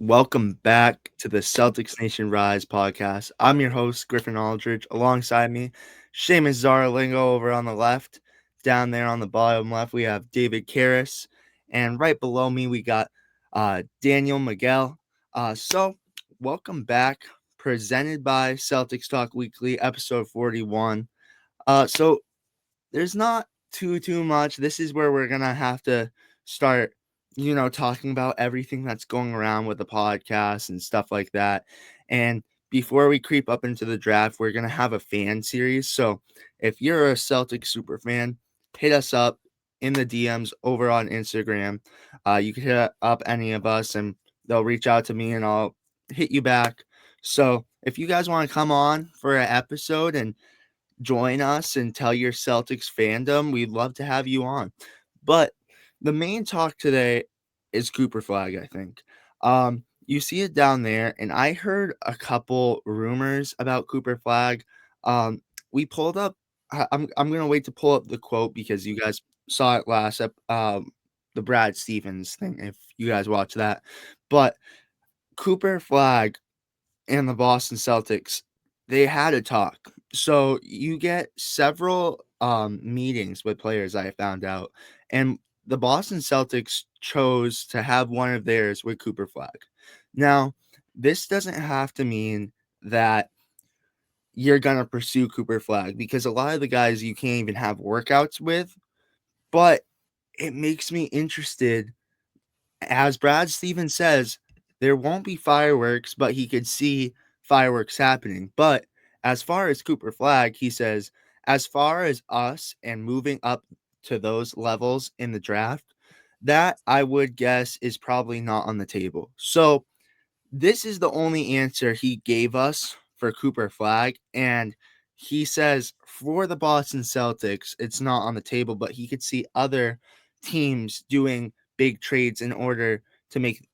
Welcome back to the Celtics Nation Rise podcast. I'm your host, Griffin Aldrich. Alongside me, Seamus Zarlingo over on the left. Down there on the bottom left, we have David Caires. And right below me, we got Daniel Miguel. Welcome back. Presented by Celtics Talk Weekly, episode 41. So there's not too much. This is where we're gonna have to start, talking about everything that's going around with the podcast and stuff like that. And before we creep up into the draft, we're gonna have a fan series. So if you're a Celtic super fan, hit us up in the DMs over on Instagram. You can hit up any of us and they'll reach out to me and I'll hit you back. So if you guys want to come on for an episode and join us and tell your Celtics fandom, we'd love to have you on. But the main talk today is Cooper Flagg, I think. You see it down there, and I heard a couple rumors about Cooper Flagg. We pulled up. I'm gonna wait to pull up the quote because you guys saw it the Brad Stevens thing. If you guys watch that, but Cooper Flagg and the Boston Celtics, they had a talk. So you get several meetings with players, I found out, and the Boston Celtics chose to have one of theirs with Cooper Flagg. Now, this doesn't have to mean that you're gonna pursue Cooper Flagg because a lot of the guys you can't even have workouts with, but it makes me interested. As Brad Stevens says, there won't be fireworks, but he could see fireworks happening. But as far as Cooper Flagg, he says, as far as us and moving up to those levels in the draft, that I would guess is probably not on the table. So this is the only answer he gave us for Cooper Flagg. And he says for the Boston Celtics, it's not on the table, but he could see other teams doing big trades in order to make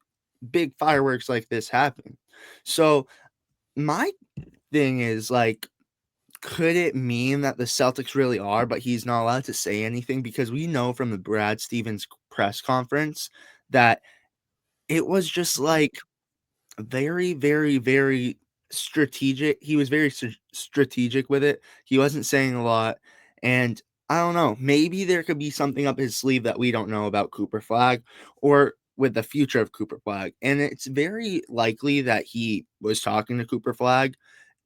big fireworks like this happen. So my thing is like, could it mean that the Celtics really are, but he's not allowed to say anything? Because we know from the Brad Stevens press conference that it was just like very, very, very strategic. He was very strategic with it. He wasn't saying a lot. And I don't know, maybe there could be something up his sleeve that we don't know about Cooper Flagg or with the future of Cooper Flagg. And it's very likely that he was talking to Cooper Flagg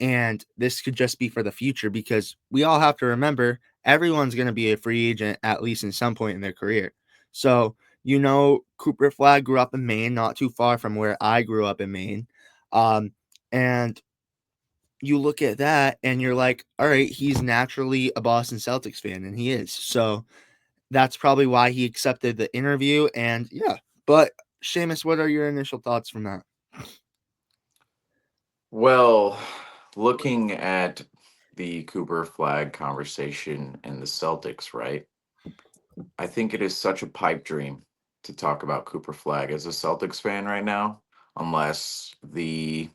and this could just be for the future because we all have to remember everyone's going to be a free agent at least in some point in their career. So Cooper Flagg grew up in Maine, not too far from where I grew up in Maine. And you look at that and you're like, all right, he's naturally a Boston Celtics fan, and he is. So that's probably why he accepted the interview. And yeah, but Seamus, what are your initial thoughts from that? Well, looking at the Cooper Flag conversation and the Celtics, right? I think it is such a pipe dream to talk about Cooper Flag as a Celtics fan right now, unless the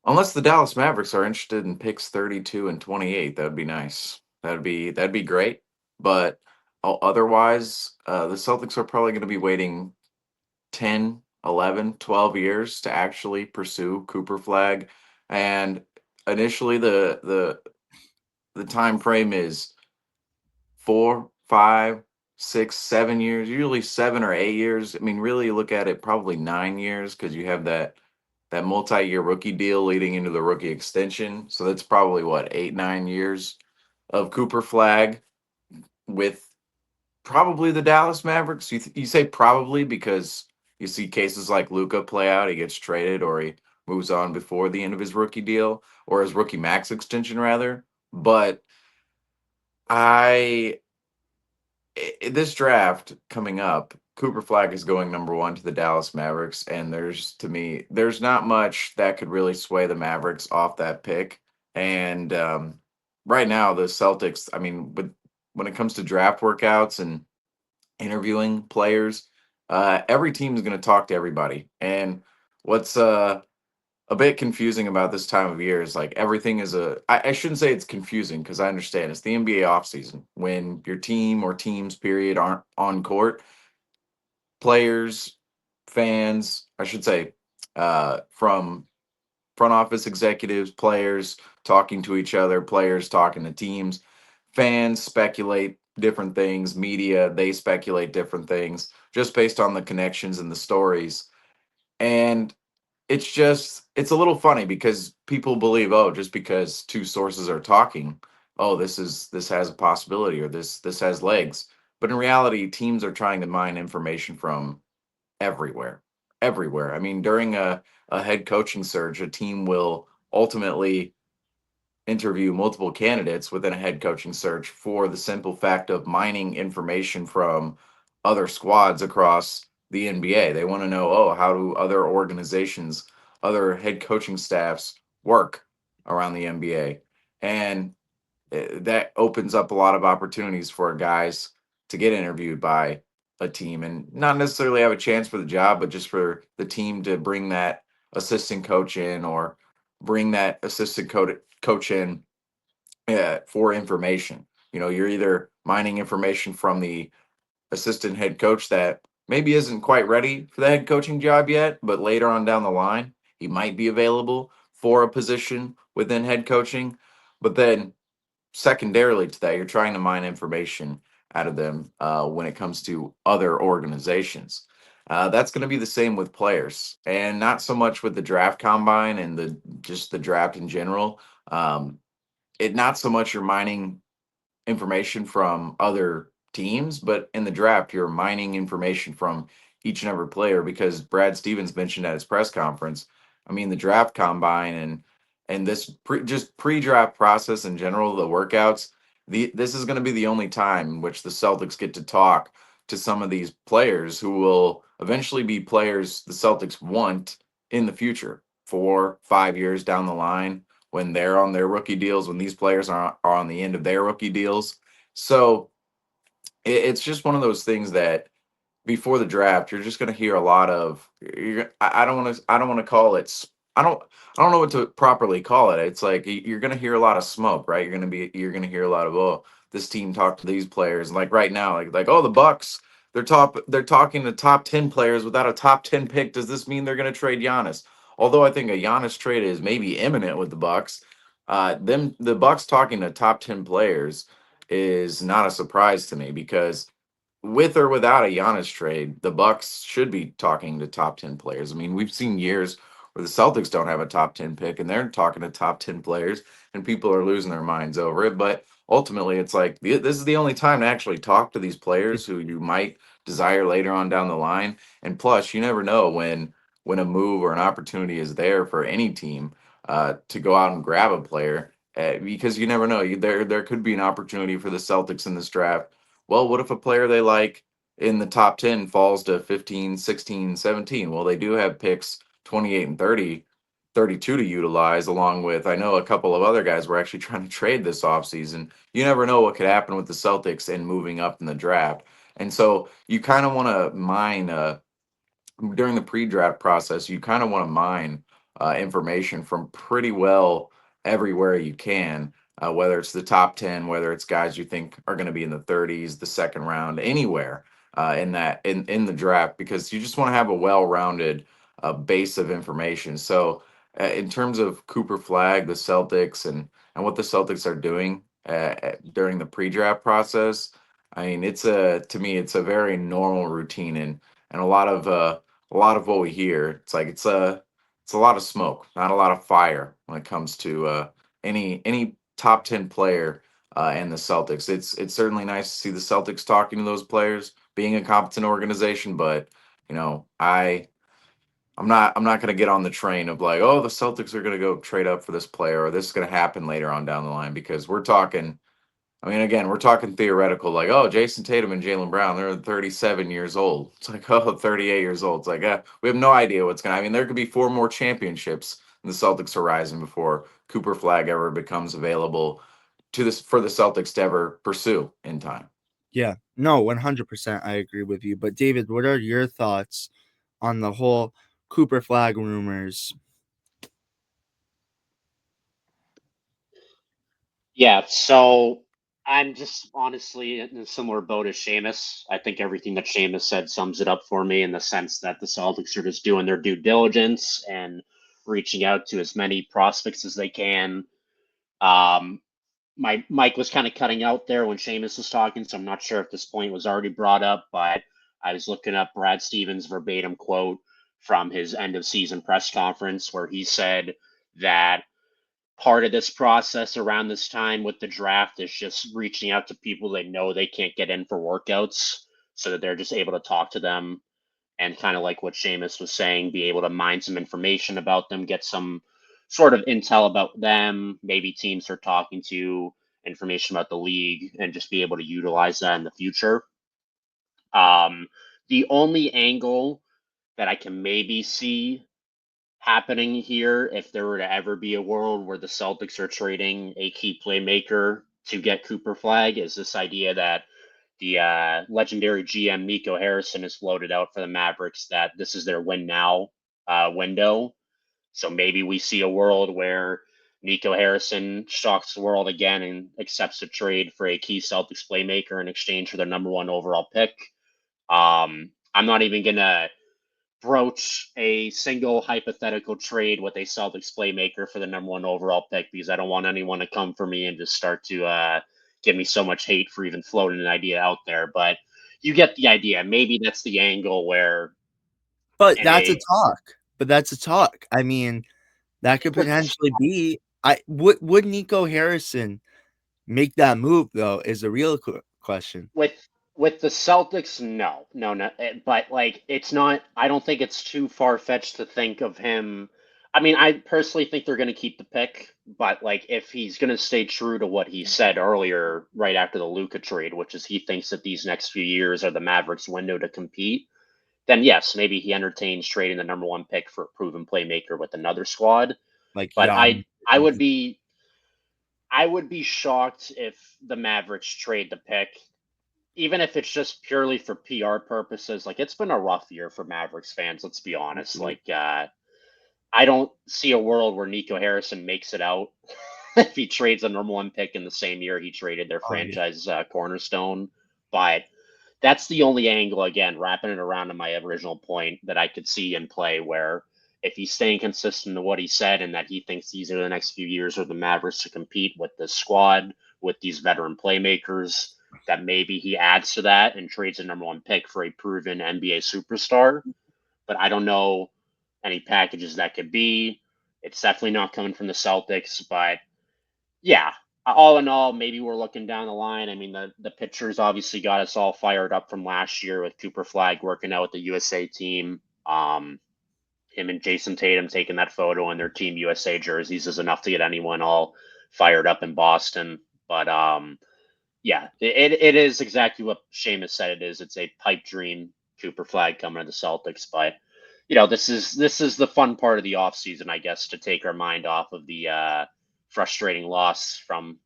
unless the Dallas Mavericks are interested in picks 32 and 28. That would be nice. That'd be great. But otherwise, the Celtics are probably going to be waiting 10, 11, 12 years to actually pursue Cooper Flag. And initially the time frame is 4, 5, 6, 7 years, usually 7 or 8 years. I mean, really look at it probably 9 years because you have that multi-year rookie deal leading into the rookie extension. So that's probably what, 8, 9 years of Cooper Flag with probably the Dallas Mavericks. You say probably because you see cases like Luca play out. He gets traded or he moves on before the end of his rookie deal or his rookie max extension rather. But I this draft coming up, Cooper Flag is going number one to the Dallas Mavericks, and there's not much that could really sway the Mavericks off that pick. And right now, the Celtics, I mean, when it comes to draft workouts and interviewing players, every team is going to talk to everybody. And what's a bit confusing about this time of year is like everything is I shouldn't say it's confusing because I understand it's the NBA offseason when your team or teams period aren't on court. Players fans, I should say, from front office executives, players talking to each other, players talking to teams, fans speculate different things, media, they speculate different things just based on the connections and the stories. And it's a little funny because people believe, oh, just because two sources are talking, oh, this has a possibility, or this has legs. But in reality, teams are trying to mine information from everywhere. Everywhere. I mean, during a head coaching search, a team will ultimately interview multiple candidates within a head coaching search for the simple fact of mining information from other squads across the NBA. They want to know, oh, how do other organizations, other head coaching staffs work around the NBA? And that opens up a lot of opportunities for guys to get interviewed by a team and not necessarily have a chance for the job, but just for the team to bring that assistant coach in, or bring that coach in for information. You know, you're either mining information from the assistant head coach that maybe isn't quite ready for the head coaching job yet, but later on down the line, he might be available for a position within head coaching. But then secondarily to that, you're trying to mine information out of them when it comes to other organizations. That's going to be the same with players, and not so much with the draft combine and the just the draft in general. It not so much you're mining information from other teams, but in the draft, you're mining information from each and every player, because Brad Stevens mentioned at his press conference. I mean, the draft combine and this just pre-draft process in general, the workouts. This is going to be the only time in which the Celtics get to talk to some of these players who will eventually be players the Celtics want in the future, 4, 5 years down the line, when they're on their rookie deals, when these players are on the end of their rookie deals. So it's just one of those things that before the draft, you're just going to hear a lot of. I don't want to. I don't want to call it. I don't. I don't know what to properly call it. It's like you're going to hear a lot of smoke, right? You're going to hear a lot of, oh, this team talked to these players, and like right now, like oh, the Bucks. They're talking to top 10 players without a top 10 pick. Does this mean they're going to trade Giannis? Although I think a Giannis trade is maybe imminent with the Bucks. The Bucks talking to top 10 players is not a surprise to me, because with or without a Giannis trade, the Bucks should be talking to top 10 players. I mean, we've seen years where the Celtics don't have a top 10 pick and they're talking to top 10 players, and people are losing their minds over it. But ultimately, it's like this is the only time to actually talk to these players who you might desire later on down the line. And plus, you never know when a move or an opportunity is there for any team to go out and grab a player, because you never know. There could be an opportunity for the Celtics in this draft. Well, what if a player they like in the top 10 falls to 15, 16, 17? Well, they do have picks 28 and 30, 32 to utilize, along with, I know a couple of other guys were actually trying to trade this offseason. You never know what could happen with the Celtics and moving up in the draft. And so you kind of want to mine during the pre-draft process, you kind of want to mine information from pretty well everywhere you can, whether it's the top 10, whether it's guys you think are going to be in the 30s, the second round, anywhere in the draft, because you just want to have a well-rounded base of information. So in terms of Cooper Flagg, the Celtics, and what the Celtics are doing during the pre-draft process, I mean, to me, it's a very normal routine, and a lot of what we hear, it's like it's a lot of smoke, not a lot of fire when it comes to any top 10 player in the Celtics. It's certainly nice to see the Celtics talking to those players, being a competent organization, but you know, I'm not going to get on the train of like, oh, the Celtics are going to go trade up for this player, or this is going to happen later on down the line, because we're talking, I mean, again, we're talking theoretical, like, oh, Jason Tatum and Jalen Brown, they're 37 years old. It's like, oh, 38 years old. It's like, we have no idea what's going to, I mean, there could be 4 more championships in the Celtics horizon before Cooper Flag ever becomes available to this for the Celtics to ever pursue in time. Yeah, no, 100% I agree with you. But David, what are your thoughts on the whole Cooper Flag rumors? Yeah, so I'm just honestly in a similar boat as Seamus. I think everything that Seamus said sums it up for me in the sense that the Celtics are just doing their due diligence and reaching out to as many prospects as they can. Um, my mic was kind of cutting out there when Seamus was talking, so I'm not sure if this point was already brought up, but I was looking up Brad Stevens' verbatim quote from his end of season press conference where he said that part of this process around this time with the draft is just reaching out to people they know they can't get in for workouts so that they're just able to talk to them and kind of like what Seamus was saying, be able to mine some information about them, get some sort of intel about them, maybe teams they're talking to, information about the league, and just be able to utilize that in the future. The only angle that I can maybe see happening here if there were to ever be a world where the Celtics are trading a key playmaker to get Cooper Flagg is this idea that the legendary GM Nico Harrison has floated out for the Mavericks that this is their win now window. So maybe we see a world where Nico Harrison shocks the world again and accepts a trade for a key Celtics playmaker in exchange for their number one overall pick. I'm not even gonna broach a single hypothetical trade with a Celtics playmaker for the number one overall pick because I don't want anyone to come for me and just start to give me so much hate for even floating an idea out there. But you get the idea. Maybe that's the angle where But in that's a a talk. But that's a talk. I mean, that could with the potentially be. I would Nico Harrison make that move though? Is a real question. with with the Celtics, no. But like, it's not. I don't think it's too far fetched to think of him. I mean, I personally think they're going to keep the pick, but like, if he's going to stay true to what he said earlier, right after the Luka trade, which is he thinks that these next few years are the Mavericks' window to compete, then yes, maybe he entertains trading the number one pick for a proven playmaker with another squad. Like But young. I would be shocked if the Mavericks trade the pick even if it's just purely for PR purposes, like it's been a rough year for Mavericks fans, let's be honest. Like I don't see a world where Nico Harrison makes it out if he trades a number one pick in the same year he traded their Oh yeah. franchise cornerstone. But that's the only angle, again, wrapping it around to my original point that I could see in play where if he's staying consistent to what he said and that he thinks these are the next few years of the Mavericks to compete with this squad, with these veteran playmakers, that maybe he adds to that and trades a number one pick for a proven NBA superstar. But I don't know any packages that could be. It's definitely not coming from the Celtics, but yeah, all in all, maybe we're looking down the line. I mean, the pictures obviously got us all fired up from last year with Cooper Flagg working out with the USA team. Him and Jason Tatum taking that photo in their Team USA jerseys is enough to get anyone all fired up in Boston. But yeah, it is exactly what Seamus said it is. It's a pipe dream, Cooper Flagg coming to the Celtics. But this is the fun part of the offseason, I guess, to take our mind off of the frustrating loss from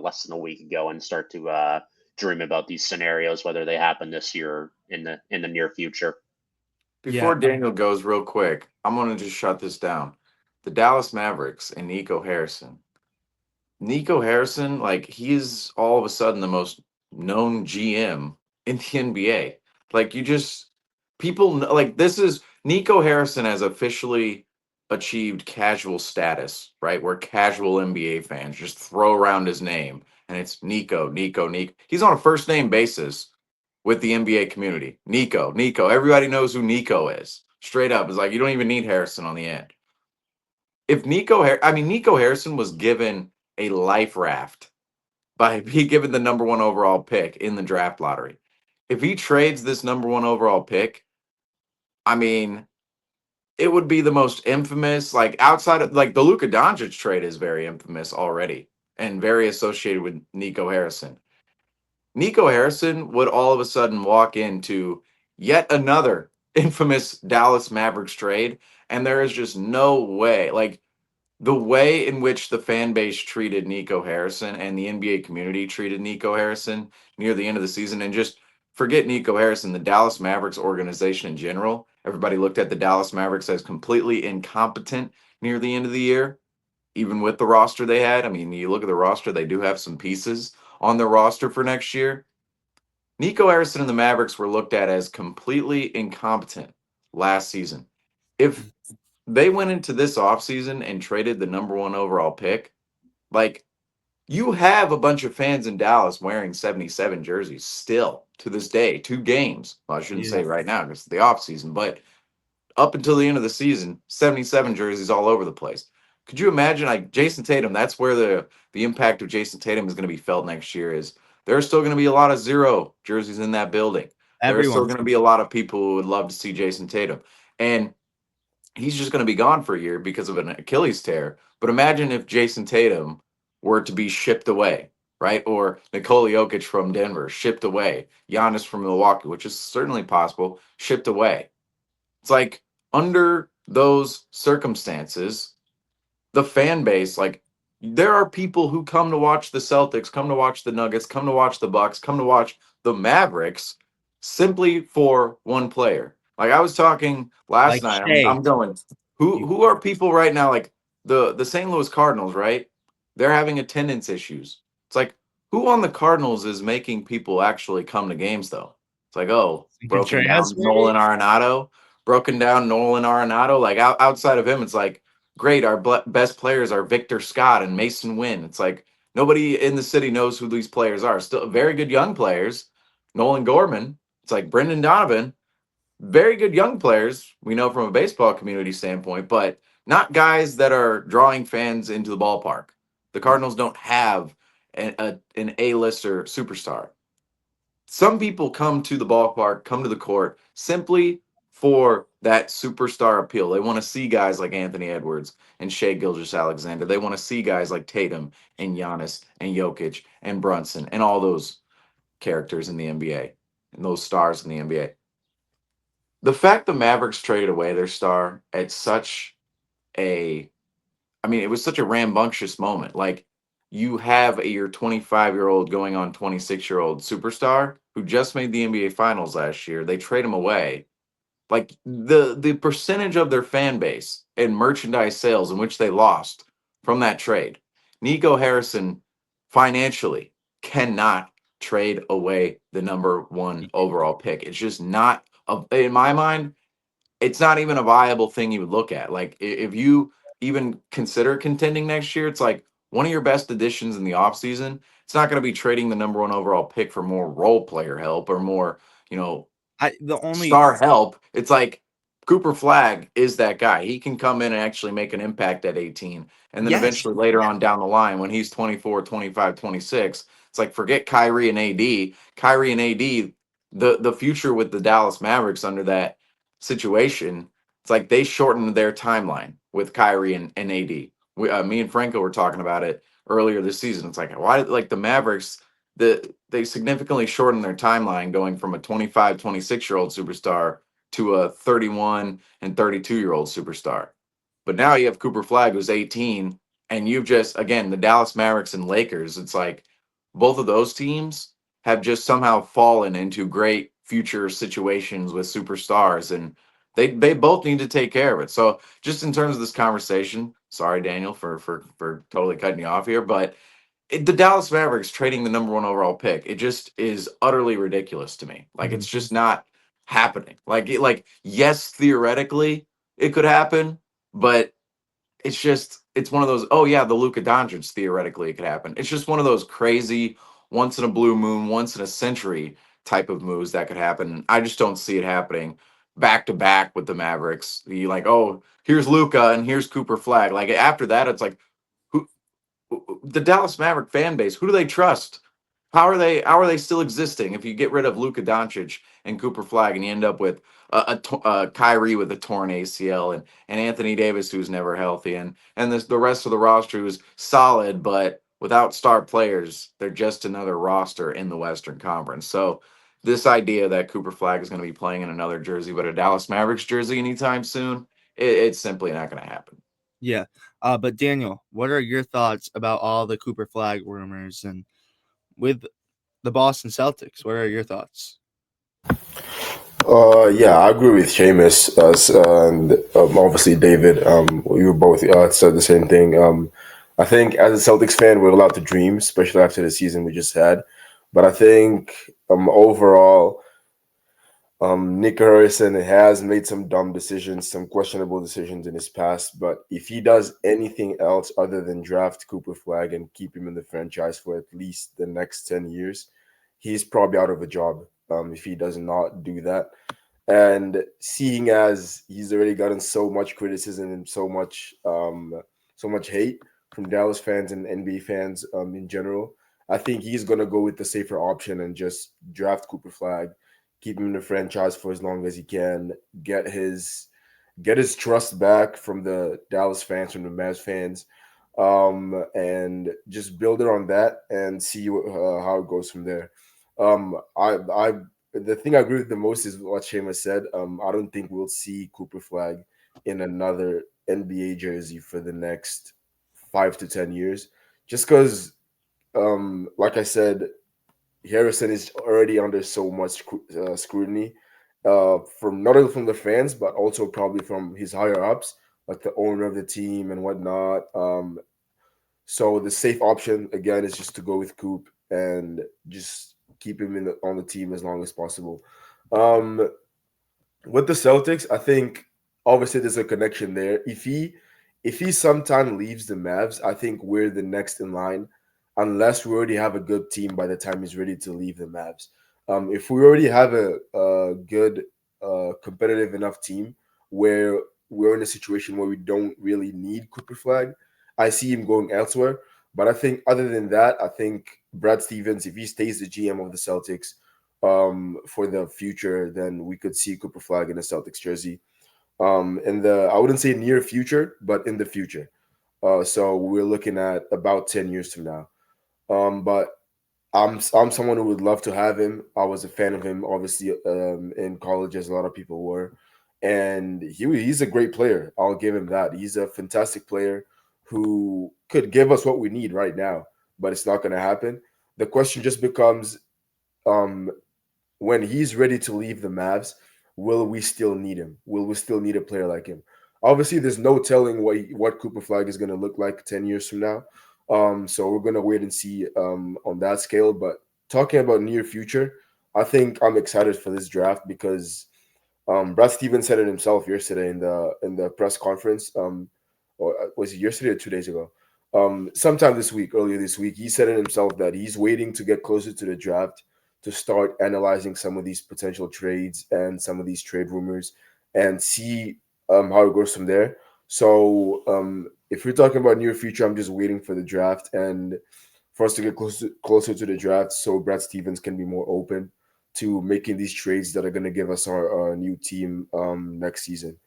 less than a week ago and start to dream about these scenarios, whether they happen this year or in the near future. Yeah. Before Daniel goes, real quick, I'm going to just shut this down. The Dallas Mavericks and Nico Harrison. Nico Harrison, like, he's all of a sudden the most known GM in the NBA. Like, people, like, this is Nico Harrison has officially achieved casual status, right? Where casual NBA fans just throw around his name and it's Nico, Nico, Nico. He's on a first name basis with the NBA community. Nico, Nico. Everybody knows who Nico is. Straight up. It's like, you don't even need Harrison on the end. If Nico Harrison was given a life raft by be given the number one overall pick in the draft lottery. If he trades this number one overall pick, I mean, it would be the most infamous, like outside of like the Luka Doncic trade is very infamous already and very associated with Nico Harrison. Nico Harrison would all of a sudden walk into yet another infamous Dallas Mavericks trade, and there is just no way. Like the way in which the fan base treated Nico Harrison and the NBA community treated Nico Harrison near the end of the season, and just forget Nico Harrison, the Dallas Mavericks organization in general. Everybody looked at the Dallas Mavericks as completely incompetent near the end of the year, even with the roster they had. I mean, you look at the roster, they do have some pieces on their roster for next year. Nico Harrison and the Mavericks were looked at as completely incompetent last season. If they went into this offseason and traded the number one overall pick, like, you have a bunch of fans in Dallas wearing 77 jerseys still to this day, 2 games. Well, I shouldn't say Yeah. right now because it's the offseason, but up until the end of the season, 77 jerseys all over the place. Could you imagine, like, Jason Tatum? That's where the impact of Jason Tatum is going to be felt next year. Is there's still going to be a lot of 0 jerseys in that building. There's still Everyone. going to be a lot of people who would love to see Jason Tatum, and he's just going to be gone for a year because of an Achilles tear. But imagine if Jason Tatum were to be shipped away, right? Or Nikola Jokic from Denver shipped away, Giannis from Milwaukee, which is certainly possible, shipped away. It's like, under those circumstances, the fan base, like, there are people who come to watch the Celtics, come to watch the Nuggets, come to watch the Bucks, come to watch the Mavericks simply for one player. Like, I was talking last Like night, Shea. I'm going, You, who are people right now, like the St. Louis Cardinals, right? They're having attendance issues. It's like, who on the Cardinals is making people actually come to games though? It's like, oh, broken Contreras, down maybe? Nolan Arenado. Like, outside of him, it's like, great. Our best players are Victor Scott and Mason Wynn. It's like, nobody in the city knows who these players are. Still very good young players. Nolan Gorman. It's like Brendan Donovan. Very good young players, we know from a baseball community standpoint, but not guys that are drawing fans into the ballpark. The Cardinals don't have an A-lister superstar. Some people come to the ballpark, come to the court simply for that superstar appeal. They want to see guys like Anthony Edwards and Shea Gilgeous-Alexander. They want to see guys like Tatum and Giannis and Jokic and Brunson and all those characters in the NBA and those stars in the NBA. The fact the Mavericks traded away their star at such a, I mean, it was such a rambunctious moment. Like, you have your 25-year-old going on 26-year-old superstar who just made the NBA Finals last year. They trade him away. Like, the percentage of their fan base and merchandise sales in which they lost from that trade. Nico Harrison financially cannot trade away the number one overall pick. It's just not, in my mind, it's not even a viable thing you would look at. Like, if you even consider contending next year, it's like one of your best additions in the offseason. It's not going to be trading the number one overall pick for more role player help or more, the only star help. It's like Cooper Flagg is that guy. He can come in and actually make an impact at 18. And then yes, eventually later on down the line, when he's 24, 25, 26, it's like, forget Kyrie and AD. Kyrie and AD, the future with the Dallas Mavericks under that situation, it's like they shortened their timeline with Kyrie and AD. Me and Franco were talking about it earlier this season. It's like, why did, like, the Mavericks, they significantly shortened their timeline going from a 25, 26-year-old superstar to a 31 and 32-year-old superstar. But now you have Cooper Flagg, who's 18, and you've just, again, the Dallas Mavericks and Lakers, it's like both of those teams have just somehow fallen into great future situations with superstars, and they both need to take care of it. So just in terms of this conversation, sorry, Daniel, for totally cutting you off here, but the Dallas Mavericks trading the number one overall pick, it just is utterly ridiculous to me. Like, it's just not happening. Like, yes, theoretically it could happen, but it's one of those, oh yeah, the Luka Doncic, theoretically it could happen. It's just one of those crazy once in a blue moon, once in a century type of moves that could happen. I just don't see it happening back to back with the Mavericks. You like, oh, here's Luka and here's Cooper Flagg. Like, after that, it's like, who the Dallas Maverick fan base, who do they trust? How are they still existing if you get rid of Luka Doncic and Cooper Flagg and you end up with Kyrie with a torn ACL and Anthony Davis who's never healthy and the rest of the roster who's solid but without star players, they're just another roster in the Western Conference. So this idea that Cooper Flagg is going to be playing in another jersey but a Dallas Mavericks jersey anytime soon, it's simply not going to happen. yeah. But Daniel, what are your thoughts about all the Cooper Flagg rumors and with the Boston Celtics? What are your thoughts? Yeah, I agree with Seamus and obviously David. We both said the same thing. I think as a Celtics fan, we're allowed to dream, especially after the season we just had. But I think overall, Nick Harrison has made some dumb decisions, some questionable decisions in his past. But if he does anything else other than draft Cooper Flagg and keep him in the franchise for at least the next 10 years, he's probably out of a job if he does not do that. And seeing as he's already gotten so much criticism and so much hate from Dallas fans and NBA fans in general, I think he's gonna go with the safer option and just draft Cooper Flagg, keep him in the franchise for as long as he can, get his trust back from the Dallas fans, from the Mavs fans, and just build it on that and see how it goes from there. I the thing I agree with the most is what Seamus said. I don't think we'll see Cooper Flagg in another NBA jersey for the next 5 to 10 years, just because, like I said, Harrison is already under so much scrutiny from not only from the fans but also probably from his higher ups, like the owner of the team and whatnot. So the safe option again is just to go with Coop and just keep him on the team as long as possible. Um, with the Celtics, I think obviously there's a connection there. If he sometime leaves the Mavs, I think we're the next in line, unless we already have a good team by the time he's ready to leave the Mavs. If we already have a good, competitive enough team where we're in a situation where we don't really need Cooper Flag, I see him going elsewhere. But I think other than that, I think Brad Stevens, if he stays the GM of the Celtics for the future, then we could see Cooper Flag in a Celtics jersey. In the, I wouldn't say near future, but in the future. So we're looking at about 10 years from now. But I'm someone who would love to have him. I was a fan of him, obviously, in college, as a lot of people were, and he's a great player. I'll give him that. He's a fantastic player who could give us what we need right now, but it's not going to happen. The question just becomes, um, when he's ready to leave the Mavs, will we still need him? Will we still need a player like him? Obviously, there's no telling what Cooper Flag is going to look like 10 years from now. So we're going to wait and see on that scale. But talking about near future, I think I'm excited for this draft because Brad Stevens said it himself yesterday in the press conference. Or was it yesterday or 2 days ago? Sometime this week, earlier this week, he said it himself that he's waiting to get closer to the draft to start analyzing some of these potential trades and some of these trade rumors and see how it goes from there. So if we're talking about near future, I'm just waiting for the draft and for us to get closer to the draft so Brad Stevens can be more open to making these trades that are going to give us our new team next season.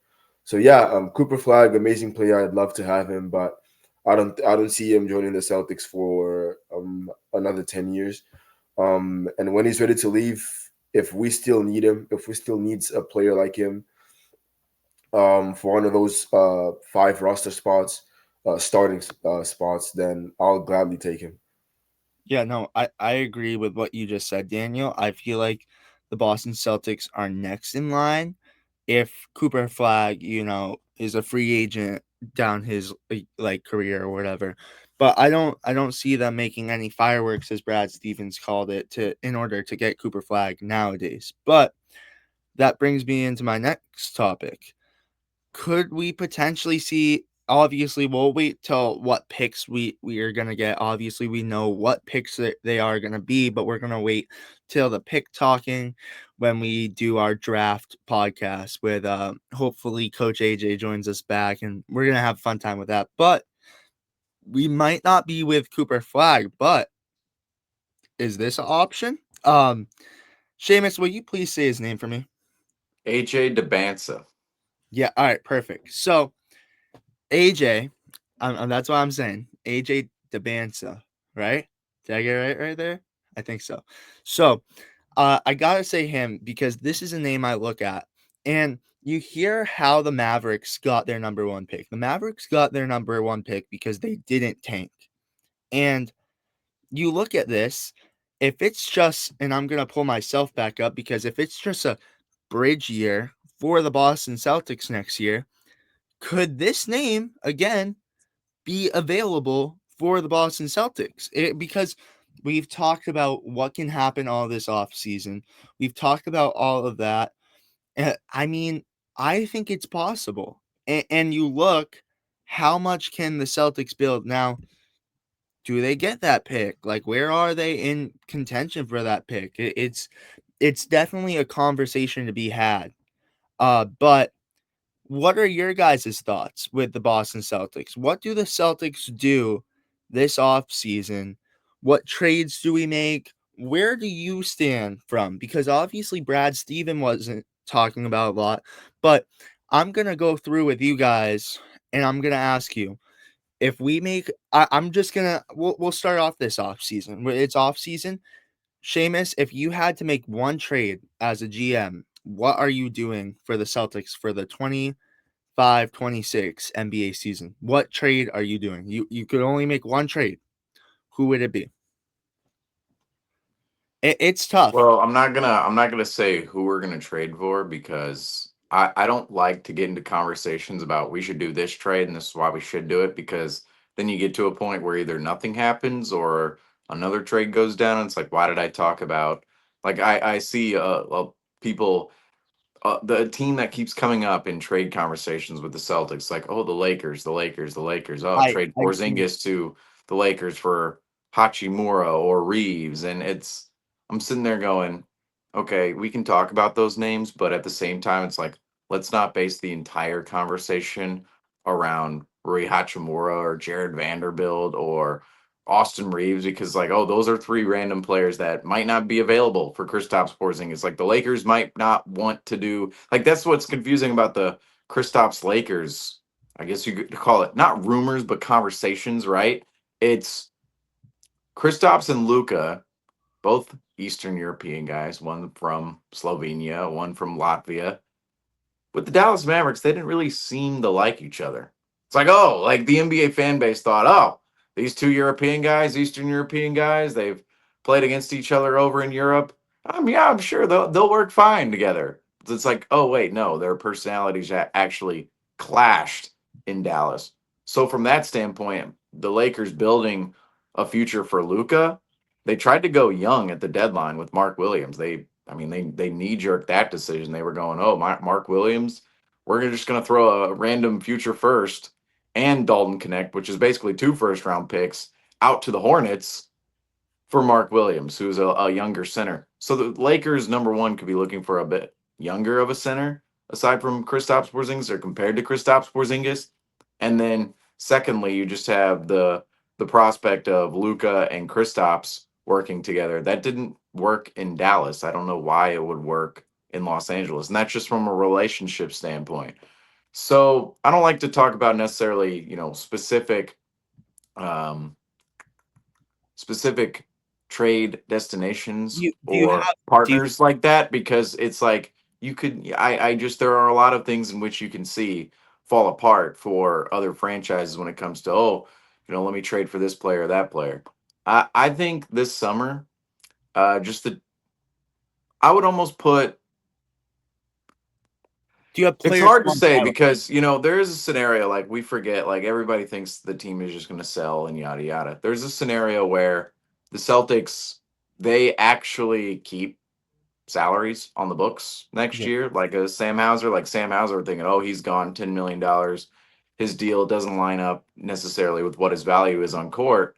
So yeah, Cooper Flag, amazing player. I'd love to have him, but I don't see him joining the Celtics for another 10 years. And when he's ready to leave, if we still need him, if we still needs a player like him for one of those five roster spots, starting spots, then I'll gladly take him. Yeah, no, I agree with what you just said, Daniel. I feel like the Boston Celtics are next in line if Cooper Flag, is a free agent down his like career or whatever. But I don't see them making any fireworks, as Brad Stevens called it, to in order to get Cooper Flag nowadays. But that brings me into my next topic. Could we potentially see, obviously we'll wait till what picks we are going to get. Obviously we know what picks they are going to be, but we're going to wait till the pick talking when we do our draft podcast with hopefully Coach AJ joins us back, and we're going to have a fun time with that. But we might not be with Cooper Flag, but is this an option? Seamus, will you please say his name for me? AJ DeBansa. Yeah, all right, perfect. So AJ, that's what I'm saying. AJ DeBansa, right? Did I get it right there? I think so. So, I gotta say him because this is a name I look at, and you hear how the Mavericks got their number one pick. The Mavericks got their number one pick because they didn't tank, and you look at this. If it's just, and I'm gonna pull myself back up because if it's just a bridge year for the Boston Celtics next year, could this name again be available for the Boston Celtics, because we've talked about what can happen all this offseason. We've talked about all of that. I mean, I think it's possible. And you look, how much can the Celtics build now? Do they get that pick? Like, where are they in contention for that pick? It's definitely a conversation to be had. But what are your guys' thoughts with the Boston Celtics? What do the Celtics do this offseason? What trades do we make? Where do you stand from? Because obviously Brad Steven wasn't talking about a lot, but I'm going to go through with you guys and I'm going to ask you if we make, I'm just going to, we'll start off this offseason. It's offseason. Seamus, if you had to make one trade as a GM, what are you doing for the Celtics for the 25-26 NBA season? What trade are you doing? You could only make one trade. Who would it be? It's tough. Well, I'm not gonna say who we're gonna trade for because I don't like to get into conversations about we should do this trade and this is why we should do it, because then you get to a point where either nothing happens or another trade goes down and it's like, why did I talk about, like, I see people, the team that keeps coming up in trade conversations with the Celtics, like, oh, the Lakers. Oh, trade I agree. Porzingis to the Lakers for Hachimura or Reeves, and I'm sitting there going, okay, we can talk about those names, but at the same time, it's like, let's not base the entire conversation around Rui Hachimura or Jared Vanderbilt or Austin Reeves, because like, oh, those are three random players that might not be available for Kristaps Porzingis. Like the Lakers might not want to do, like, that's what's confusing about the Kristaps Lakers. I guess you could call it not rumors but conversations, right? It's Kristaps and Luka, both Eastern European guys, one from Slovenia, one from Latvia. With the Dallas Mavericks, they didn't really seem to like each other. It's like, oh, like the NBA fan base thought, oh, these two European guys, Eastern European guys, they've played against each other over in Europe. Yeah, I'm sure they'll work fine together. It's like, oh wait, no, their personalities actually clashed in Dallas. So from that standpoint, the Lakers building a future for Luka, they tried to go young at the deadline with Mark Williams. They knee jerked that decision. They were going, oh, Mark Williams, we're just going to throw a random future first and Dalton Connect, which is basically 2 first-round picks, out to the Hornets for Mark Williams, who's a younger center. So the Lakers, number one, could be looking for a bit younger of a center aside from Kristaps Porzingis, or compared to Kristaps Porzingis. And then secondly, you just have the prospect of Luka and Kristaps working together. That didn't work in Dallas. I don't know why it would work in Los Angeles. And that's just from a relationship standpoint. So I don't like to talk about necessarily, um, specific trade destinations Do you or have do you, partners like that, because it's like I just, there are a lot of things in which you can see fall apart for other franchises when it comes to, oh, let me trade for this player or that player. I think this summer, just the I would almost put, do you have it's players hard you to want say out? because there is a scenario, like, we forget, like, everybody thinks the team is just going to sell and yada yada. There's a scenario where the Celtics, they actually keep salaries on the books next Yeah. year, like a Sam Hauser. Like Sam Hauser, we're thinking, oh, he's gone $10 million. His deal doesn't line up necessarily with what his value is on court.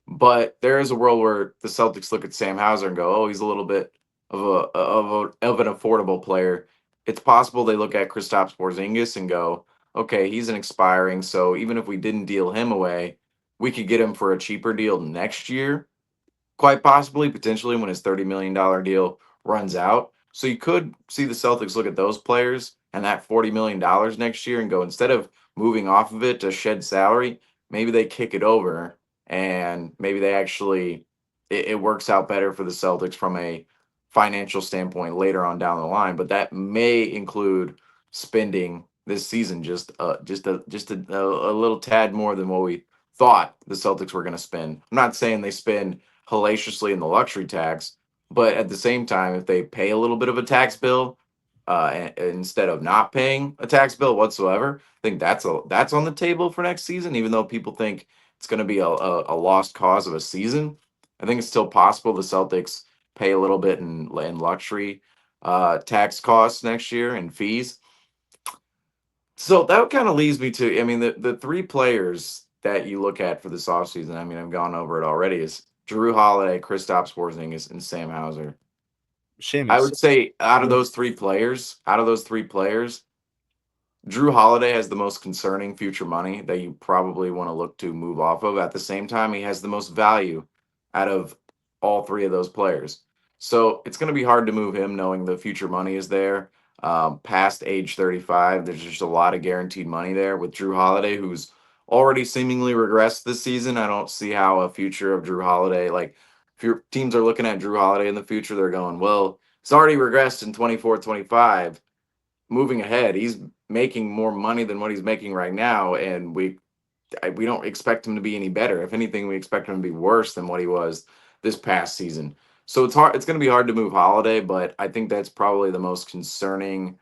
But there is a world where the Celtics look at Sam Hauser and go, "Oh, he's a little bit of an affordable player." It's possible they look at Kristaps Porzingis and go, "Okay, he's an expiring, so even if we didn't deal him away, we could get him for a cheaper deal next year, quite possibly, potentially, when his $30 million deal runs out." So you could see the Celtics look at those players and that $40 million next year and go, instead of moving off of it to shed salary, maybe they kick it over and maybe they actually, it works out better for the Celtics from a financial standpoint later on down the line. But that may include spending this season just a little tad more than what we thought the Celtics were going to spend. I'm not saying they spend hellaciously in the luxury tax, but at the same time, if they pay a little bit of a tax bill, instead of not paying a tax bill whatsoever, I think that's on the table for next season. Even though people think it's going to be a lost cause of a season. I think it's still possible the Celtics pay a little bit in luxury tax costs next year and fees. So that kind of leads me to, I mean, the three players that you look at for this offseason, I mean, I've gone over it already, is Drew Holiday, Kristaps Porzingis, and Sam Hauser. I Seamus. would say out of those three players, Drew Holiday has the most concerning future money that you probably want to look to move off of. At the same time, he has the most value out of all three of those players. So it's going to be hard to move him knowing the future money is there. Past age 35, there's just a lot of guaranteed money there with Drew Holiday, who's already seemingly regressed this season. I don't see how a future of Drew Holiday, like if your teams are looking at Drew Holiday in the future, they're going, well, it's already regressed in 24, 25. Moving ahead, he's making more money than what he's making right now, and we don't expect him to be any better. If anything, we expect him to be worse than what he was this past season. So it's hard. It's going to be hard to move Holiday, but I think that's probably the most concerning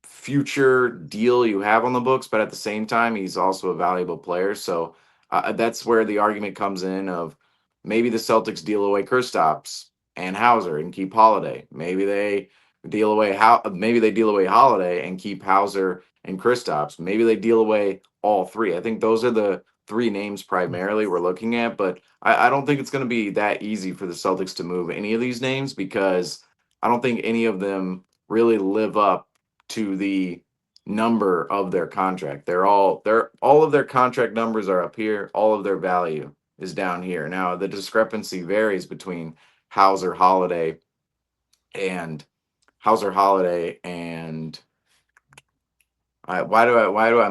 future deal you have on the books. But at the same time, he's also a valuable player. So that's where the argument comes in of maybe the Celtics deal away Kristaps and Hauser and keep Holiday. Maybe they deal away Holiday and keep Hauser and Kristaps. Maybe they deal away all three. I think those are the three names primarily we're looking at, but I don't think it's going to be that easy for the Celtics to move any of these names because I don't think any of them really live up to the number of their contract. All of their contract numbers are up here, all of their value is down here. Now the discrepancy varies between Hauser Holiday and I'm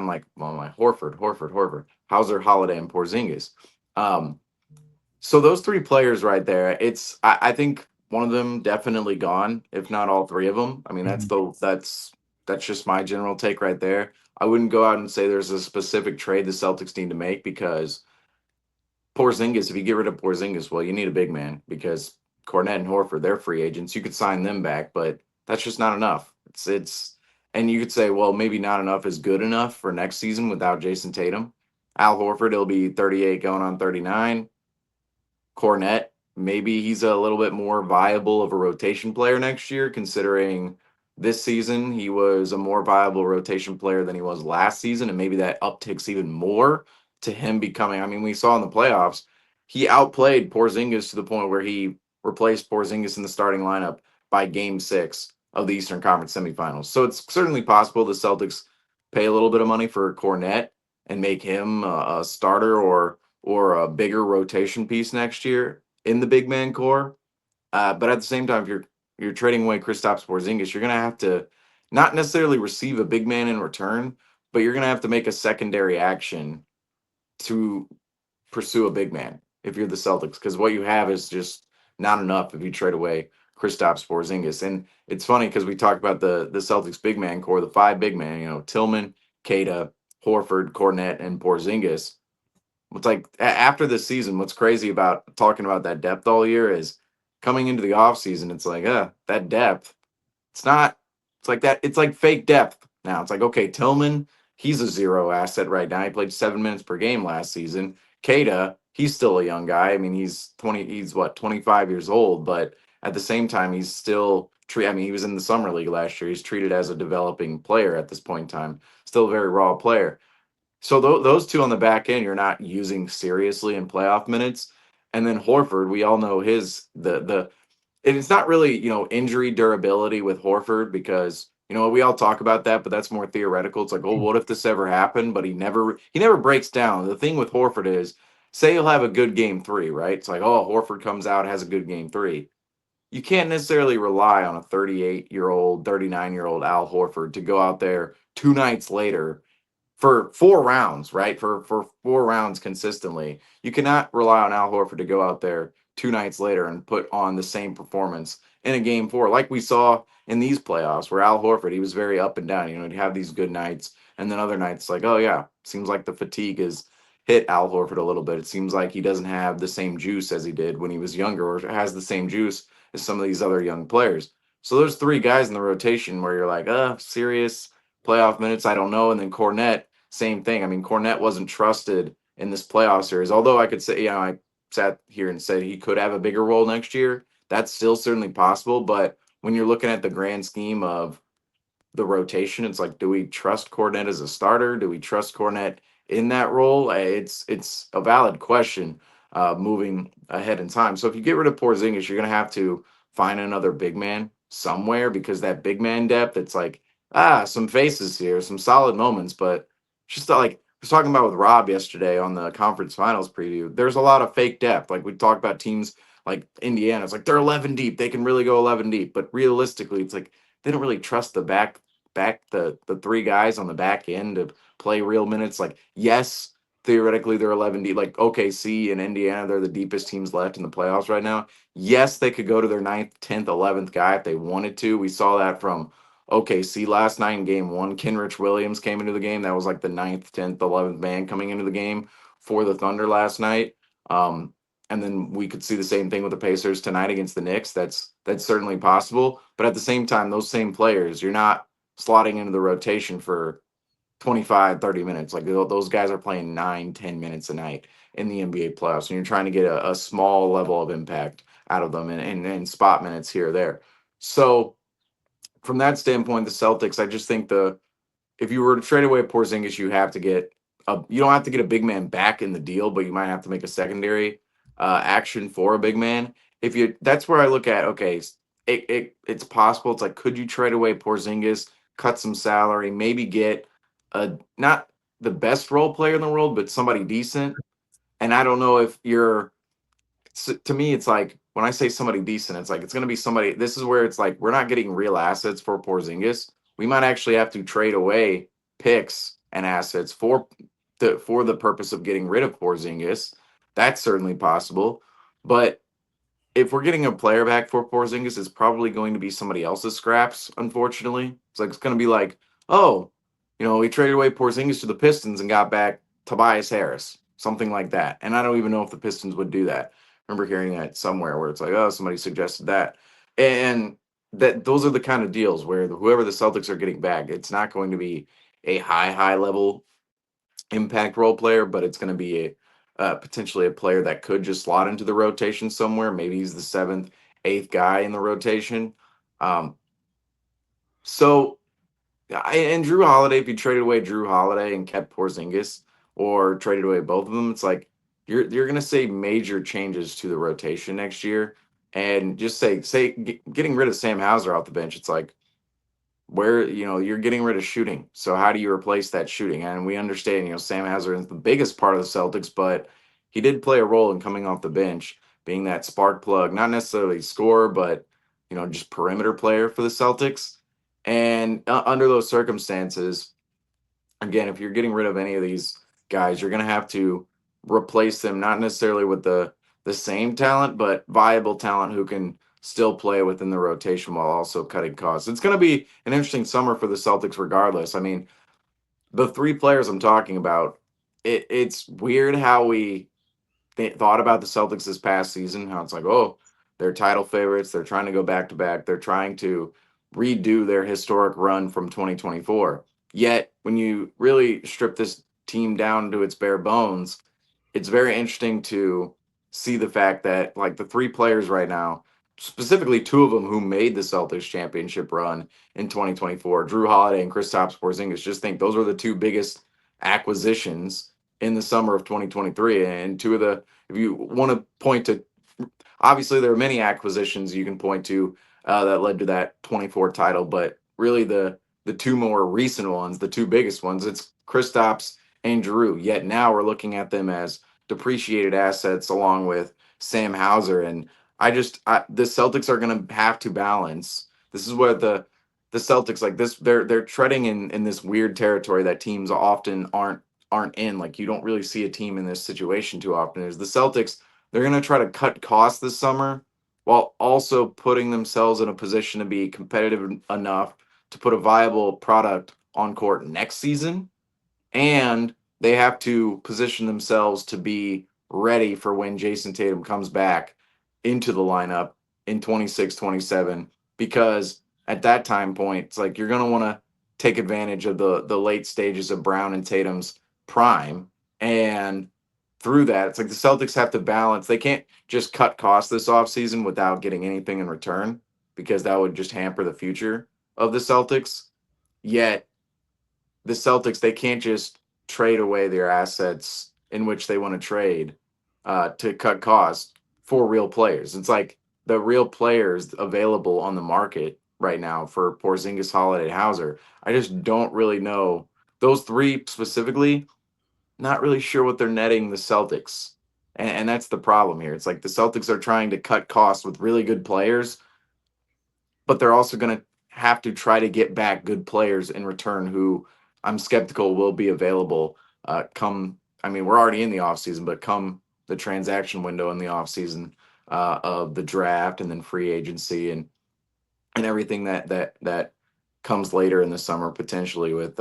like, well, my Horford, Hauser, Holiday, and Porzingis. So those three players right there, I think one of them definitely gone, if not all three of them. I mean, that's just my general take right there. I wouldn't go out and say there's a specific trade the Celtics need to make because Porzingis, if you get rid of Porzingis, well, you need a big man because Cornette and Horford, they're free agents. You could sign them back, but that's just not enough. And you could say, well, maybe not enough is good enough for next season without Jason Tatum. Al Horford, he'll be 38 going on 39. Cornette, maybe he's a little bit more viable of a rotation player next year, considering this season he was a more viable rotation player than he was last season, and maybe that upticks even more to him becoming. I mean, we saw in the playoffs, he outplayed Porzingis to the point where he replaced Porzingis in the starting lineup by Game 6 of the Eastern Conference semifinals. So it's certainly possible the Celtics pay a little bit of money for Cornette and make him a starter or a bigger rotation piece next year in the big man core. But at the same time, if you're trading away Kristaps Porzingis, you're going to have to not necessarily receive a big man in return, but you're going to have to make a secondary action to pursue a big man if you're the Celtics, because what you have is just not enough if you trade away Kristaps Porzingis. And it's funny because we talked about the Celtics big man core, the five big man, Tillman, Cada, Horford, Cornette, and Porzingis. It's like after this season, what's crazy about talking about that depth all year is coming into the offseason, it's like, that depth. It's not, it's like that. It's like fake depth now. It's like, okay, Tillman, he's a zero asset right now. He played 7 minutes per game last season. Cada, he's still a young guy. I mean, he's what, 25 years old, but at the same time, he's still I mean, he was in the summer league last year. He's treated as a developing player at this point in time. Still a very raw player. So those two on the back end, you're not using seriously in playoff minutes. And then Horford, we all know and it's not really, injury durability with Horford because, we all talk about that, but that's more theoretical. It's like, oh, what if this ever happened? But he never breaks down. The thing with Horford is, say he'll have a good game 3, right? It's like, oh, Horford comes out, has a good game 3. You can't necessarily rely on a 38-year-old, 39-year-old Al Horford to go out there 2 nights later for 4 rounds, right? For 4 rounds consistently. You cannot rely on Al Horford to go out there 2 nights later and put on the same performance in a game 4, like we saw in these playoffs, where Al Horford, he was very up and down. He'd have these good nights, and then other nights, like, oh yeah, seems like the fatigue has hit Al Horford a little bit. It seems like he doesn't have the same juice as he did when he was younger, or has the same juice as some of these other young players. So there's 3 guys in the rotation where you're like, serious playoff minutes, I don't know. And then Cornette, same thing. I mean, Cornette wasn't trusted in this playoff series. Although I could say, I sat here and said he could have a bigger role next year. That's still certainly possible. But when you're looking at the grand scheme of the rotation, it's like, do we trust Cornet as a starter? Do we trust Cornet in that role? It's a valid question moving ahead in time. So if you get rid of Porzingis, you're going to have to find another big man somewhere, because that big man depth, it's like, some faces here, some solid moments, but just like I was talking about with Rob yesterday on the conference finals preview, there's a lot of fake depth. Like we talked about teams like Indiana, it's like they're 11 deep, they can really go 11 deep, but realistically, it's like they don't really trust the three guys on the back end to play real minutes. Like, yes, theoretically they're 11 deep. Like OKC and Indiana, they're the deepest teams left in the playoffs right now. Yes, they could go to their 9th, 10th, 11th guy if they wanted to. We saw that from OKC last night in game one. Kenrich Williams came into the game. That was like the 9th, 10th, 11th man coming into the game for the Thunder last night. And then we could see the same thing with the Pacers tonight against the Knicks. That's certainly possible. But at the same time, those same players, you're not slotting into the rotation for 25, 30 minutes. Like those guys are playing 9, 10 minutes a night in the NBA playoffs. And you're trying to get a small level of impact out of them and spot minutes here or there. So from that standpoint, the Celtics, I just think if you were to trade away Porzingis, you don't have to get a big man back in the deal, but you might have to make a secondary action for a big man. That's where I look at, okay, it's possible. It's like, could you trade away Porzingis, cut some salary, maybe get not the best role player in the world, but somebody decent? And I don't know if to me, it's like when I say somebody decent, it's like it's going to be somebody. This is where it's like we're not getting real assets for Porzingis. We might actually have to trade away picks and assets for the purpose of getting rid of Porzingis. That's certainly possible. But if we're getting a player back for Porzingis, it's probably going to be somebody else's scraps, unfortunately. It's going to be like, oh, we traded away Porzingis to the Pistons and got back Tobias Harris, something like that. And I don't even know if the Pistons would do that. I remember hearing that somewhere where it's like, oh, somebody suggested that. And those are the kind of deals where whoever the Celtics are getting back, it's not going to be a high level impact role player, but it's going to be potentially a player that could just slot into the rotation somewhere. Maybe he's the 7th, 8th guy in the rotation. And Drew Holiday, if you traded away Drew Holiday and kept Porzingis, or traded away both of them, it's like you're going to see major changes to the rotation next year. And just getting rid of Sam Hauser off the bench, it's like, where you're getting rid of shooting. So how do you replace that shooting? And we understand, Sam Hauser is the biggest part of the Celtics, but he did play a role in coming off the bench, being that spark plug, not necessarily scorer, but just perimeter player for the Celtics. And under those circumstances, again, if you're getting rid of any of these guys, you're going to have to replace them, not necessarily with the same talent, but viable talent who can still play within the rotation while also cutting costs. It's going to be an interesting summer for the Celtics regardless. I mean, the three players I'm talking about, it's weird how we thought about the Celtics this past season, how it's like, oh, they're title favorites. They're trying to go back to back. They're trying to redo their historic run from 2024. Yet, when you really strip this team down to its bare bones, it's very interesting to see the fact that, like, the three players right now, specifically two of them who made the Celtics championship run in 2024, Drew Holiday and Kristaps Porzingis, just think those are the two biggest acquisitions in the summer of 2023. And if you want to point to, obviously there are many acquisitions you can point to that led to that 24 title, but really the two more recent ones, the two biggest ones, it's Kristaps and Drew. Yet now we're looking at them as depreciated assets along with Sam Hauser. And the Celtics are going to have to balance. This is where the Celtics, like this, they're treading in this weird territory that teams often aren't in. Like, you don't really see a team in this situation too often. Is the Celtics, they're going to try to cut costs this summer while also putting themselves in a position to be competitive enough to put a viable product on court next season. And they have to position themselves to be ready for when Jason Tatum comes back into the lineup in 26, 27, because at that time point, it's like you're going to want to take advantage of the late stages of Brown and Tatum's prime. And through that, it's like the Celtics have to balance. They can't just cut costs this offseason without getting anything in return, because that would just hamper the future of the Celtics. Yet the Celtics, they can't just trade away their assets in which they want to trade to cut costs for real players. It's like the real players available on the market right now for Porzingis, Holiday, Hauser. I just don't really know those three specifically. Not really sure what they're netting the Celtics. And that's the problem here. It's like the Celtics are trying to cut costs with really good players, but they're also going to have to try to get back good players in return who I'm skeptical will be available come. I mean, we're already in the offseason, but come the transaction window in the offseason of the draft and then free agency and everything that comes later in the summer, potentially with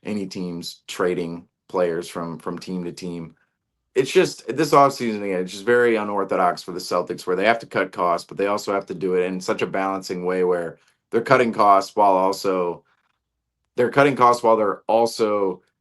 any teams trading players from team to team. It's just this offseason again, it's just very unorthodox for the Celtics, where they have to cut costs, but they also have to do it in such a balancing way where they're cutting costs while also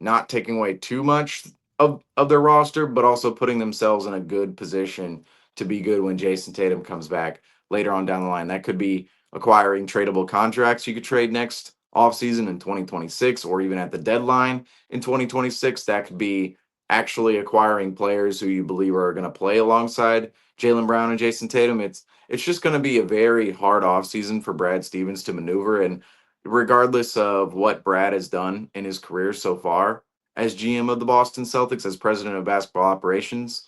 not taking away too much of their roster, but also putting themselves in a good position to be good when Jason Tatum comes back later on down the line. That could be acquiring tradable contracts you could trade next offseason in 2026, or even at the deadline in 2026. That could be actually acquiring players who you believe are going to play alongside Jaylen Brown and Jason Tatum. It's just going to be a very hard offseason for Brad Stevens to maneuver. And regardless of what Brad has done in his career so far as GM of the Boston Celtics, as president of basketball operations,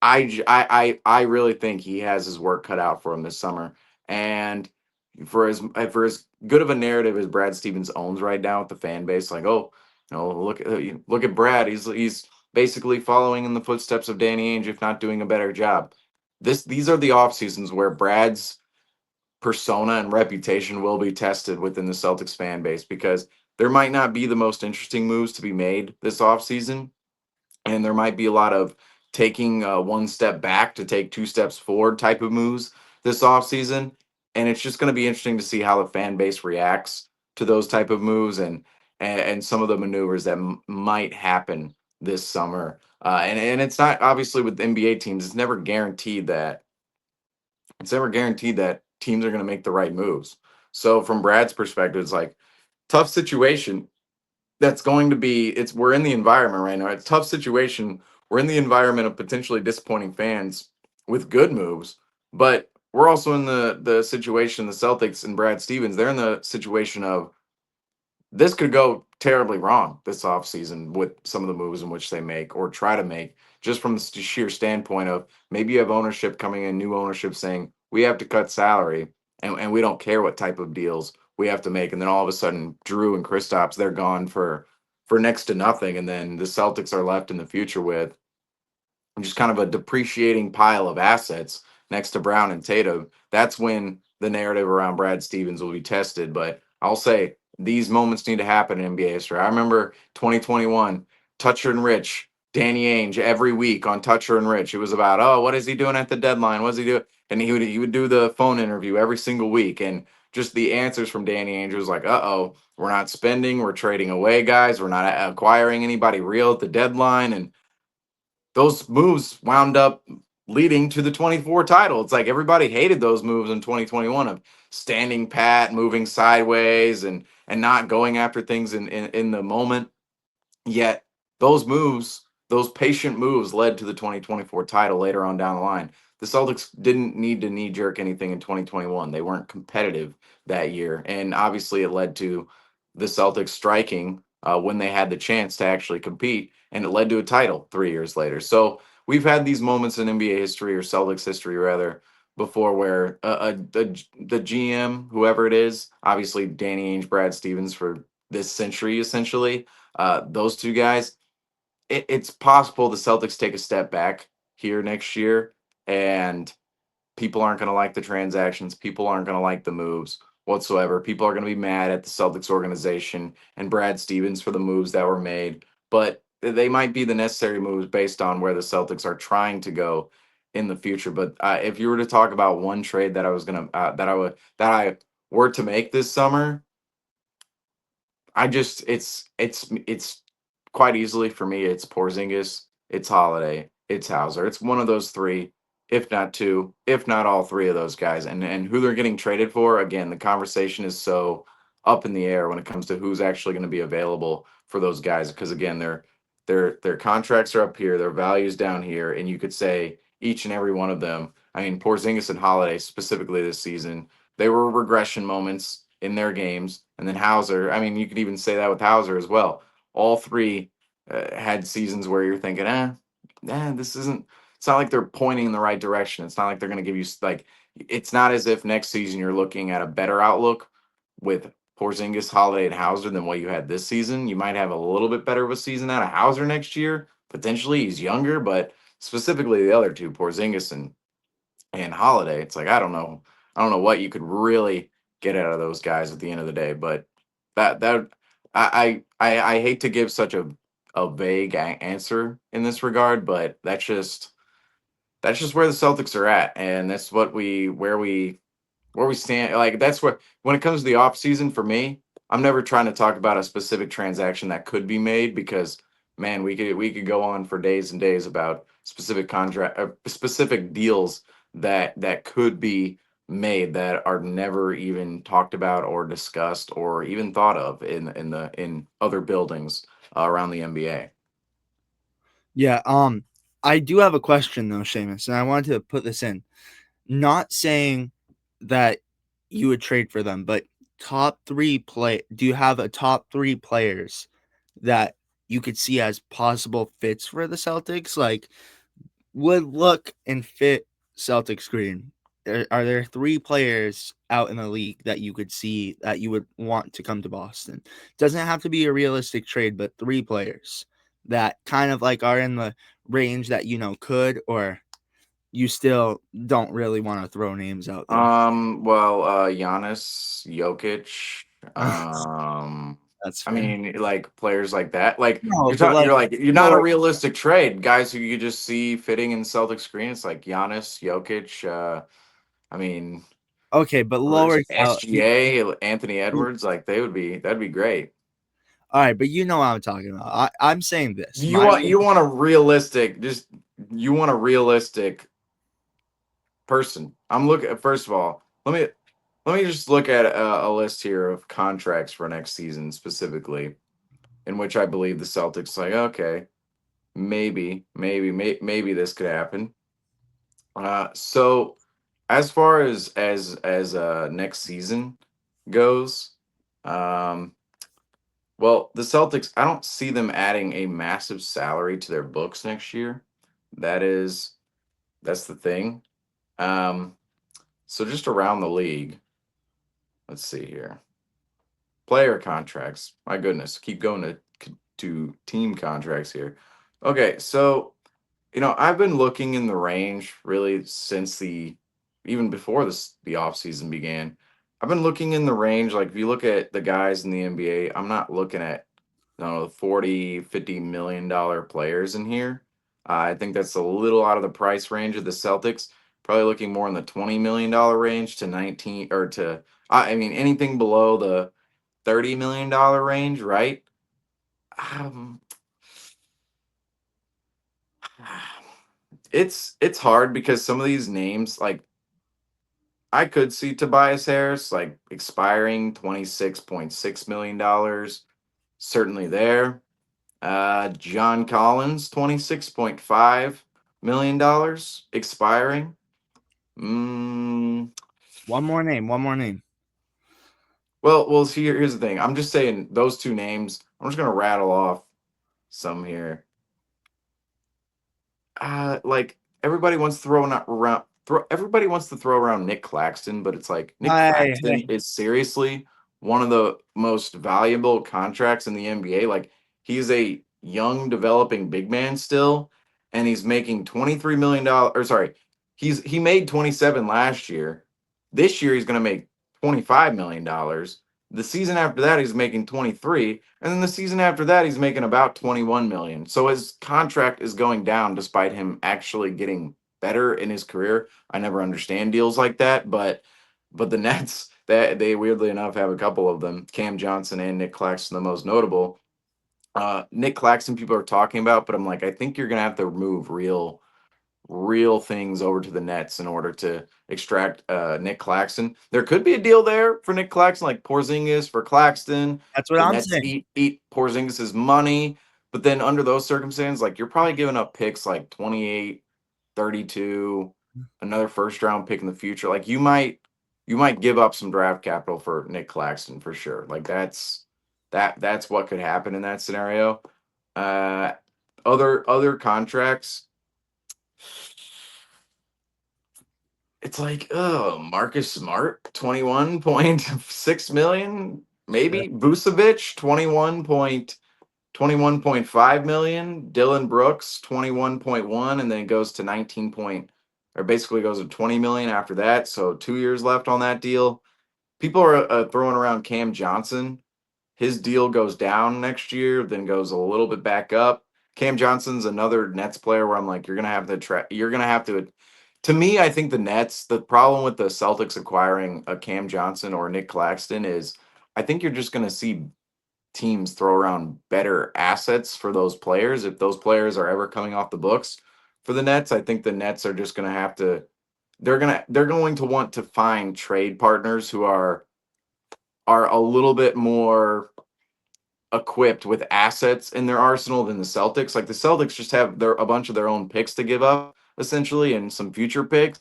I really think he has his work cut out for him this summer. And for as good of a narrative as Brad Stevens owns right now with the fan base, like, oh, look at Brad, he's basically following in the footsteps of Danny Ainge, if not doing a better job. These are the off seasons where Brad's persona and reputation will be tested within the Celtics fan base, because there might not be the most interesting moves to be made this offseason. And there might be a lot of taking one step back to take two steps forward type of moves this offseason. And it's just going to be interesting to see how the fan base reacts to those type of moves and some of the maneuvers that might happen this summer. And it's not, obviously, with NBA teams, it's never guaranteed that teams are going to make the right moves. So from Brad's perspective, it's like tough situation. That's going to be we're in the environment right now. It's a tough situation. We're in the environment of potentially disappointing fans with good moves, but we're also in the situation, the Celtics and Brad Stevens, they're in the situation of this could go terribly wrong this offseason with some of the moves in which they make or try to make, just from the sheer standpoint of maybe you have ownership coming in, new ownership saying, we have to cut salary and we don't care what type of deals we have to make. And then all of a sudden, Drew and Kristaps, they're gone for next to nothing. And then the Celtics are left in the future with just kind of a depreciating pile of assets next to Brown and Tatum. That's when the narrative around Brad Stevens will be tested. But I'll say these moments need to happen in NBA history. I remember 2021, Toucher and Rich, Danny Ainge every week on Toucher and Rich. It was about, oh, what is he doing at the deadline? What does he do? And he would do the phone interview every single week. And just the answers from Danny Ainge was like, uh-oh, we're not spending, we're trading away guys, we're not acquiring anybody real at the deadline. And those moves wound up leading to the 24 title. It's like everybody hated those moves in 2021 of standing pat, moving sideways, and not going after things in the moment. Yet those moves, those patient moves, led to the 2024 title later on down the line. The Celtics didn't need to knee jerk anything in 2021. They weren't competitive that year. And obviously it led to the Celtics striking when they had the chance to actually compete. And it led to a title 3 years later. So we've had these moments in NBA history, or Celtics history rather, before, where the GM, whoever it is, obviously Danny Ainge, Brad Stevens for this century essentially, those two guys, it's possible the Celtics take a step back here next year, and people aren't going to like the transactions. People aren't going to like the moves whatsoever. People are going to be mad at the Celtics organization and Brad Stevens for the moves that were made, but they might be the necessary moves based on where the Celtics are trying to go in the future. But if you were to talk about one trade that I were to make this summer, I just it's quite easily for me, it's Porzingis it's Holiday, it's Hauser. It's one of those three, if not two, if not all three of those guys. And who they're getting traded for, again, the conversation is so up in the air when it comes to who's actually going to be available for those guys. Because again, their contracts are up here, their values down here, and you could say each and every one of them. I mean, Porzingis and Holiday specifically this season, they were regression moments in their games. And then Hauser, I mean, you could even say that with Hauser as well. All three had seasons where you're thinking, this isn't. It's not like they're pointing in the right direction. It's not like they're going to give you like. It's not as if next season you're looking at a better outlook with Porzingis, Holiday, and Hauser than what you had this season. You might have a little bit better of a season out of Hauser next year. Potentially, he's younger, but specifically the other two, Porzingis and Holiday, it's like I don't know. I don't know what you could really get out of those guys at the end of the day, but that I hate to give such a vague answer in this regard, but that's just where the Celtics are at, and that's where we stand. Like that's where when it comes to the off season for me, I'm never trying to talk about a specific transaction that could be made because man, we could go on for days and days about specific contract specific deals that could be made that are never even talked about or discussed or even thought of in other buildings around the NBA. Yeah, I do have a question though, Seamus, and I wanted to put this in. Not saying that you would trade for them, but do you have a top 3 players that you could see as possible fits for the Celtics? Like would look and fit Celtics green. Are there 3 players out in the league that you could see that you would want to come to Boston? Doesn't have to be a realistic trade, but 3 players that kind of like are in the range that could, or you still don't really want to throw names out there. Giannis, Jokic, That's I fair. mean, like players like that. Like No, you're but talking, like, you're like you're not a realistic trade. Guys who you just see fitting in Celtics screen. It's like Giannis, Jokic. I mean, okay, but there's lower out. SGA, Anthony Edwards. Like that'd be great. All right, but you know what I'm talking about. I'm saying this. You want a realistic, you want a realistic person. I'm looking. First of all, let me just look at a list here of contracts for next season specifically, in which I believe the Celtics like okay, maybe this could happen. So as far as next season goes, um, well, the Celtics, I don't see them adding a massive salary to their books next year. That is that's the thing. Um, so just around the league, let's see here. Player contracts. My goodness, keep going to team contracts here. Okay, so I've been looking in the range really since the even before the off season began. I've been looking in the range like if you look at the guys in the NBA, I'm not looking at 40, $50 million players in here. I think that's a little out of the price range of the Celtics. Probably looking more in the $20 million range to 19 or to I mean anything below the $30 million range, right? Um, it's hard because some of these names, like I could see Tobias Harris like expiring $26.6 million, certainly there. John Collins, $26.5 million expiring. Mm, One more name. well, see, here's the thing. I'm just saying those two names. I'm just gonna rattle off some here. Like everybody wants to everybody wants to throw around Nick Claxton, but it's like Nick Claxton is seriously one of the most valuable contracts in the NBA. Like he's a young developing big man still, and he's making $23 million, or sorry, he made 27 last year. This year he's gonna make $25 million. The season after that he's making 23, and then the season after that he's making about 21 million. So his contract is going down despite him actually getting better in his career. I never understand deals like that, but the Nets, that they weirdly enough have a couple of them, Cam Johnson and Nick Claxton the most notable. Nick Claxton people are talking about, but I'm like, I think you're gonna have to move real things over to the Nets in order to extract Nick Claxton. There could be a deal there for Nick Claxton, like Porzingis for Claxton. That's what The I'm Nets saying. eat Porzingis's money, but then under those circumstances, like you're probably giving up picks like 28, 32, another first round pick in the future. Like you might give up some draft capital for Nick Claxton for sure. Like that's what could happen in that scenario. Uh other contracts, it's like, oh, Marcus Smart, 21.6 million, maybe. Vucevic, 21.5 million. Dylan Brooks, 21.1, and then it goes to 19 point, or basically goes to 20 million after that. So 2 years left on that deal. People are throwing around Cam Johnson. His deal goes down next year, then goes a little bit back up. Cam Johnson's another Nets player where I'm like, you're gonna have to you're gonna have to. To me, I think the Nets. The problem with the Celtics acquiring a Cam Johnson or Nick Claxton is, I think you're just gonna see teams throw around better assets for those players if those players are ever coming off the books for the Nets. I think the Nets are just gonna have to. They're going to want to find trade partners who are a little bit more equipped with assets in their arsenal than the Celtics. Like the Celtics just have a bunch of their own picks to give up essentially and some future picks.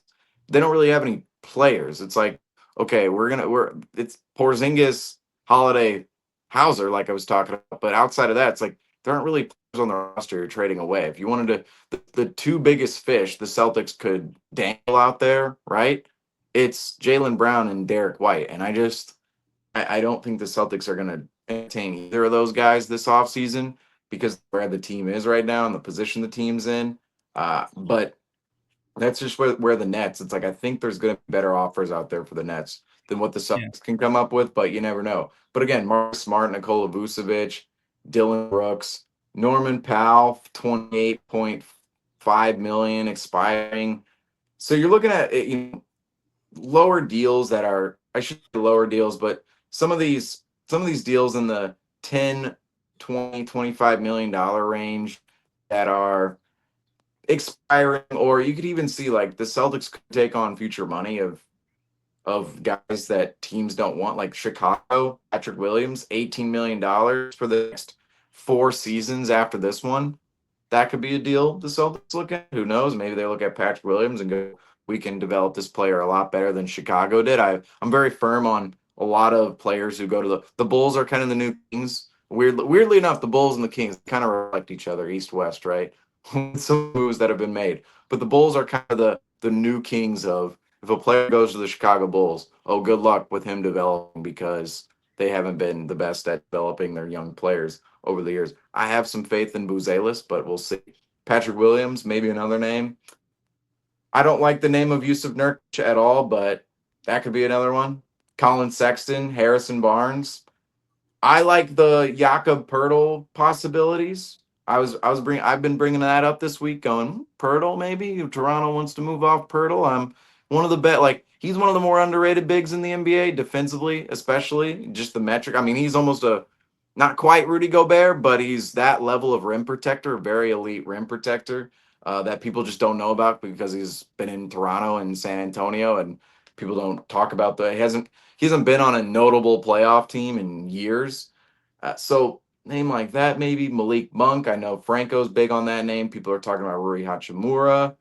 They don't really have any players. It's like, okay, it's Porzingis, Holiday, Hauser, like I was talking about. But outside of that, it's like there aren't really players on the roster you're trading away. If you wanted to, the two biggest fish the Celtics could dangle out there, right? It's Jaylen Brown and Derek White. And I don't think the Celtics are going to entertain either of those guys this offseason because where the team is right now and the position the team's in. But that's just where the Nets, it's like I think there's going to be better offers out there for the Nets than what the Celtics can come up with, but you never know. But again, Mark Smart, Nikola Vucevic, Dylan Brooks, Norman Powell, 28.5 million expiring. So you're looking at lower deals that are, I should say lower deals, but some of these deals in the 10, 20, 25 million dollar range that are expiring, or you could even see like the Celtics could take on future money of guys that teams don't want, like Chicago, Patrick Williams, $18 million for the next 4 seasons after this one. That could be a deal the Celtics look at. Who knows? Maybe they look at Patrick Williams and go, we can develop this player a lot better than Chicago did. I'm very firm on a lot of players who go to the Bulls are kind of the new Kings. Weirdly enough, the Bulls and the Kings kind of reflect each other, East West, right? Some moves that have been made, but the Bulls are kind of the new Kings of, if a player goes to the Chicago Bulls, oh, good luck with him developing because they haven't been the best at developing their young players over the years. I have some faith in Buzelis, but we'll see. Patrick Williams, maybe another name. I don't like the name of Yusuf Nurkic at all, but that could be another one. Colin Sexton, Harrison Barnes. I like the Jakob Pertl possibilities. I've been bringing that up this week, going Pertl maybe if Toronto wants to move off Pertl. I'm one of the he's one of the more underrated bigs in the NBA defensively, especially just the metric. I mean, he's almost a not quite Rudy Gobert, but he's that level of rim protector, very elite rim protector that people just don't know about because he's been in Toronto and San Antonio, and people don't talk about he hasn't been on a notable playoff team in years. So name like that, maybe Malik Monk. I know Franco's big on that name. People are talking about Rui Hachimura.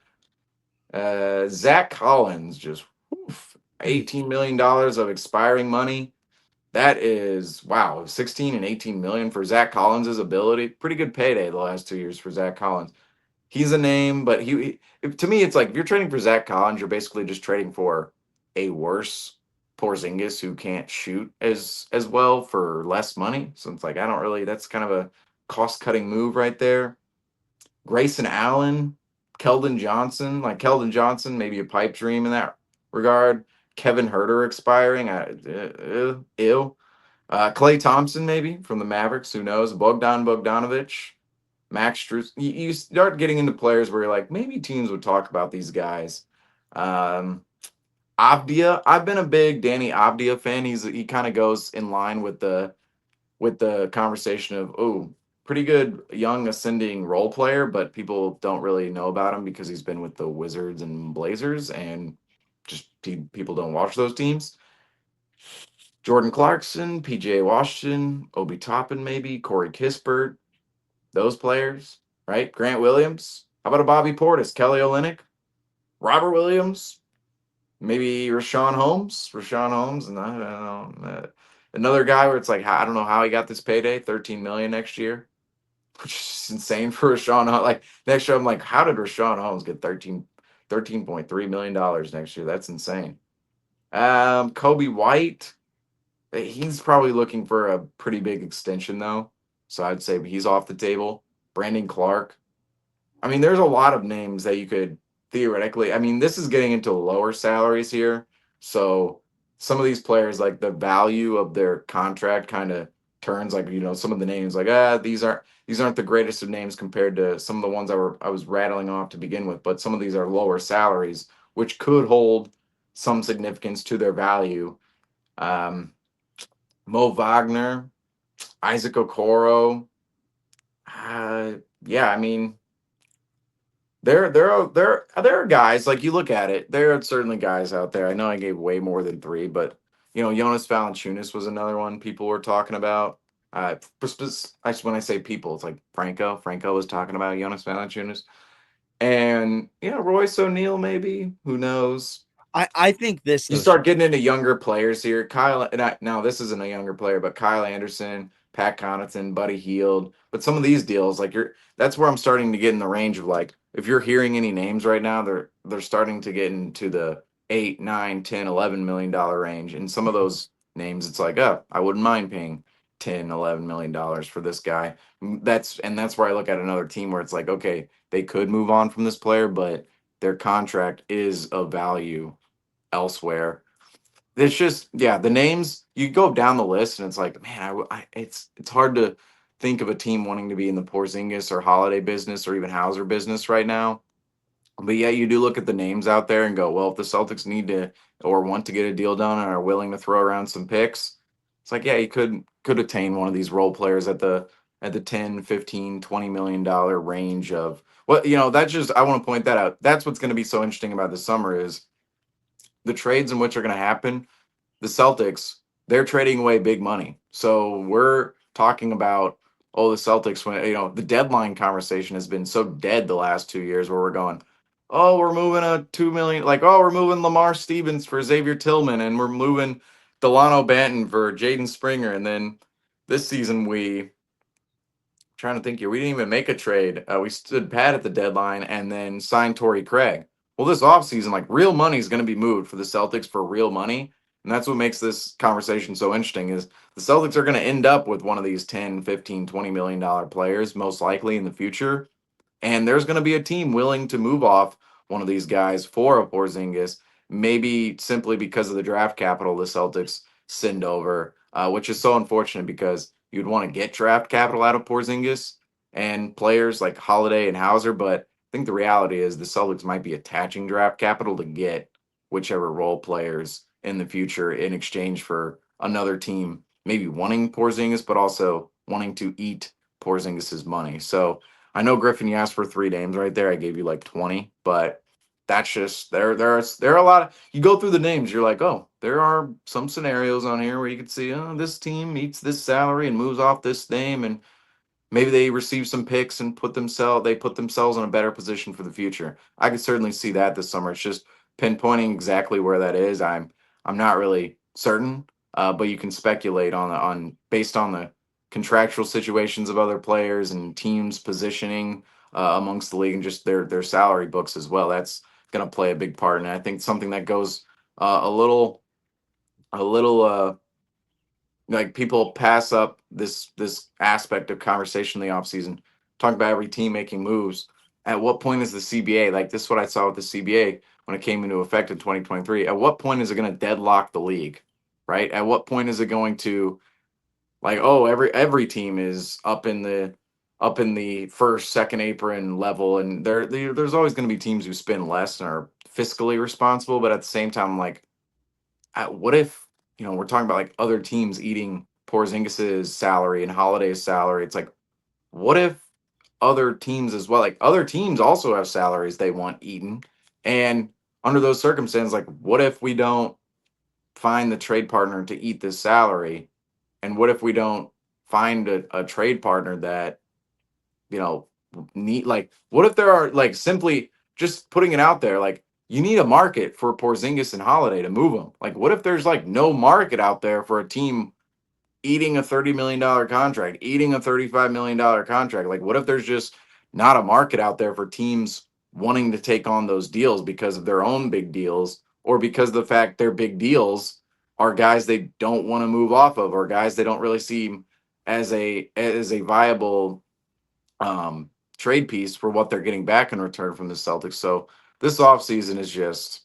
Zach Collins, just $18 million of expiring money. That is, wow, 16 and 18 million for Zach Collins' ability. Pretty good payday the last 2 years for Zach Collins. He's a name, but to me, it's like if you're trading for Zach Collins, you're basically just trading for a worse Porzingis who can't shoot as well for less money. So it's like I don't really. That's kind of a cost cutting move right there. Grayson Allen, Keldon Johnson, maybe a pipe dream in that regard. Kevin Herter expiring. Ew. Klay Thompson maybe from the Mavericks. Who knows? Bogdanovich. Max Strus. You start getting into players where you're like, maybe teams would talk about these guys. Avdia. I've been a big Danny Avdia fan. He kind of goes in line with the conversation of, oh, pretty good young ascending role player, but people don't really know about him because he's been with the Wizards and Blazers, and just people don't watch those teams. Jordan Clarkson, PJ Washington, Obi Toppin, maybe Corey Kispert, those players, right? Grant Williams. How about a Bobby Portis, Kelly Olynyk, Robert Williams, maybe Rashawn Holmes. Rashawn Holmes, and I don't know. Another guy where it's like, I don't know how he got this payday, 13 million next year, which is insane for Rashawn Holmes. Like next year, I'm like, how did Rashawn Holmes get $13.3 million next year? That's insane. Kobe White. He's probably looking for a pretty big extension though. So I'd say he's off the table. Brandon Clark. I mean, there's a lot of names that you could theoretically. I mean, this is getting into lower salaries here. So some of these players, like the value of their contract kind of turns, like, some of the names like, these aren't the greatest of names compared to some of the ones I was rattling off to begin with, but some of these are lower salaries, which could hold some significance to their value. Mo Wagner, Isaac Okoro. Yeah, I mean, there are guys, like, you look at it, there are certainly guys out there. I know I gave way more than three, but Jonas Valanciunas was another one people were talking about. When I say people, it's like Franco was talking about Jonas Valanciunas, and Royce O'Neal, maybe, who knows. I think this You though, start getting into younger players here. Now this isn't a younger player, but Kyle Anderson, Pat Connaughton, Buddy Hield. But some of these deals, like, that's where I'm starting to get in the range of, like, if you're hearing any names right now, they're starting to get into the 8, 9, 10, 11 million dollar range. And some of those names, it's like, I wouldn't mind paying 10, 11 million dollars for this guy. That's where I look at another team where it's like, okay, they could move on from this player, but their contract is of value elsewhere. It's just, yeah, the names, you go down the list and it's like, man, it's hard to think of a team wanting to be in the Porzingis or Holiday business or even Hauser business right now. But yeah, you do look at the names out there and go, well, if the Celtics need to or want to get a deal done and are willing to throw around some picks, it's like, yeah, you could attain one of these role players at the 10, 15, 20 million dollar range of what, that's just, I want to point that out. That's what's going to be so interesting about this summer is the trades in which are going to happen. The Celtics, they're trading away big money. So we're talking about, the Celtics, when, the deadline conversation has been so dead the last 2 years where we're going, we're moving a 2 million, like, we're moving Lamar Stevens for Xavier Tillman, and we're moving Delano Banton for Jaden Springer. And then this season, trying to think here, we didn't even make a trade. We stood pat at the deadline and then signed Torrey Craig. Well, this offseason, like, real money is going to be moved for the Celtics for real money. And that's what makes this conversation so interesting is the Celtics are going to end up with one of these 10, 15, $20 million players, most likely in the future. And there's going to be a team willing to move off one of these guys for a Porzingis, maybe simply because of the draft capital the Celtics send over, which is so unfortunate because you'd want to get draft capital out of Porzingis and players like Holiday and Hauser. But I think the reality is the Celtics might be attaching draft capital to get whichever role players in the future in exchange for another team maybe wanting Porzingis, but also wanting to eat Porzingis's money. So I know, Griffin, you asked for 3 names right there. I gave you like 20, but that's just there are a lot of, you go through the names, you're like, there are some scenarios on here where you could see, this team meets this salary and moves off this name, and maybe they receive some picks and put themselves in a better position for the future. I could certainly see that this summer. It's just pinpointing exactly where that is. I'm not really certain, but you can speculate on based on the contractual situations of other players and teams positioning amongst the league and just their salary books as well. That's going to play a big part, and I think something that goes a little like, people pass up this aspect of conversation in the offseason, talking about every team making moves. At what point is the CBA, like, this is what I saw with the CBA when it came into effect in 2023, at what point is it going to deadlock the league, right? At what point is it going to, like, every team is up in the first, second apron level, and there's always going to be teams who spend less and are fiscally responsible, but at the same time, like, what if, we're talking about, like, other teams eating Porzingis's salary and Holiday's salary? It's like, what if other teams as well, like other teams also have salaries they want eaten, and under those circumstances, like what if we don't find the trade partner to eat this salary, and what if we don't find a trade partner that you know need, like what if there are, like, simply just putting it out there, like you need a market for Porzingis and Holiday to move them. Like what if there's like no market out there for a team eating a $30 million contract, eating a $35 million contract? Like, what if there's just not a market out there for teams wanting to take on those deals because of their own big deals, or because of the fact their big deals are guys they don't want to move off of, or guys they don't really see as a viable um, trade piece for what they're getting back in return from the Celtics. So this offseason is just,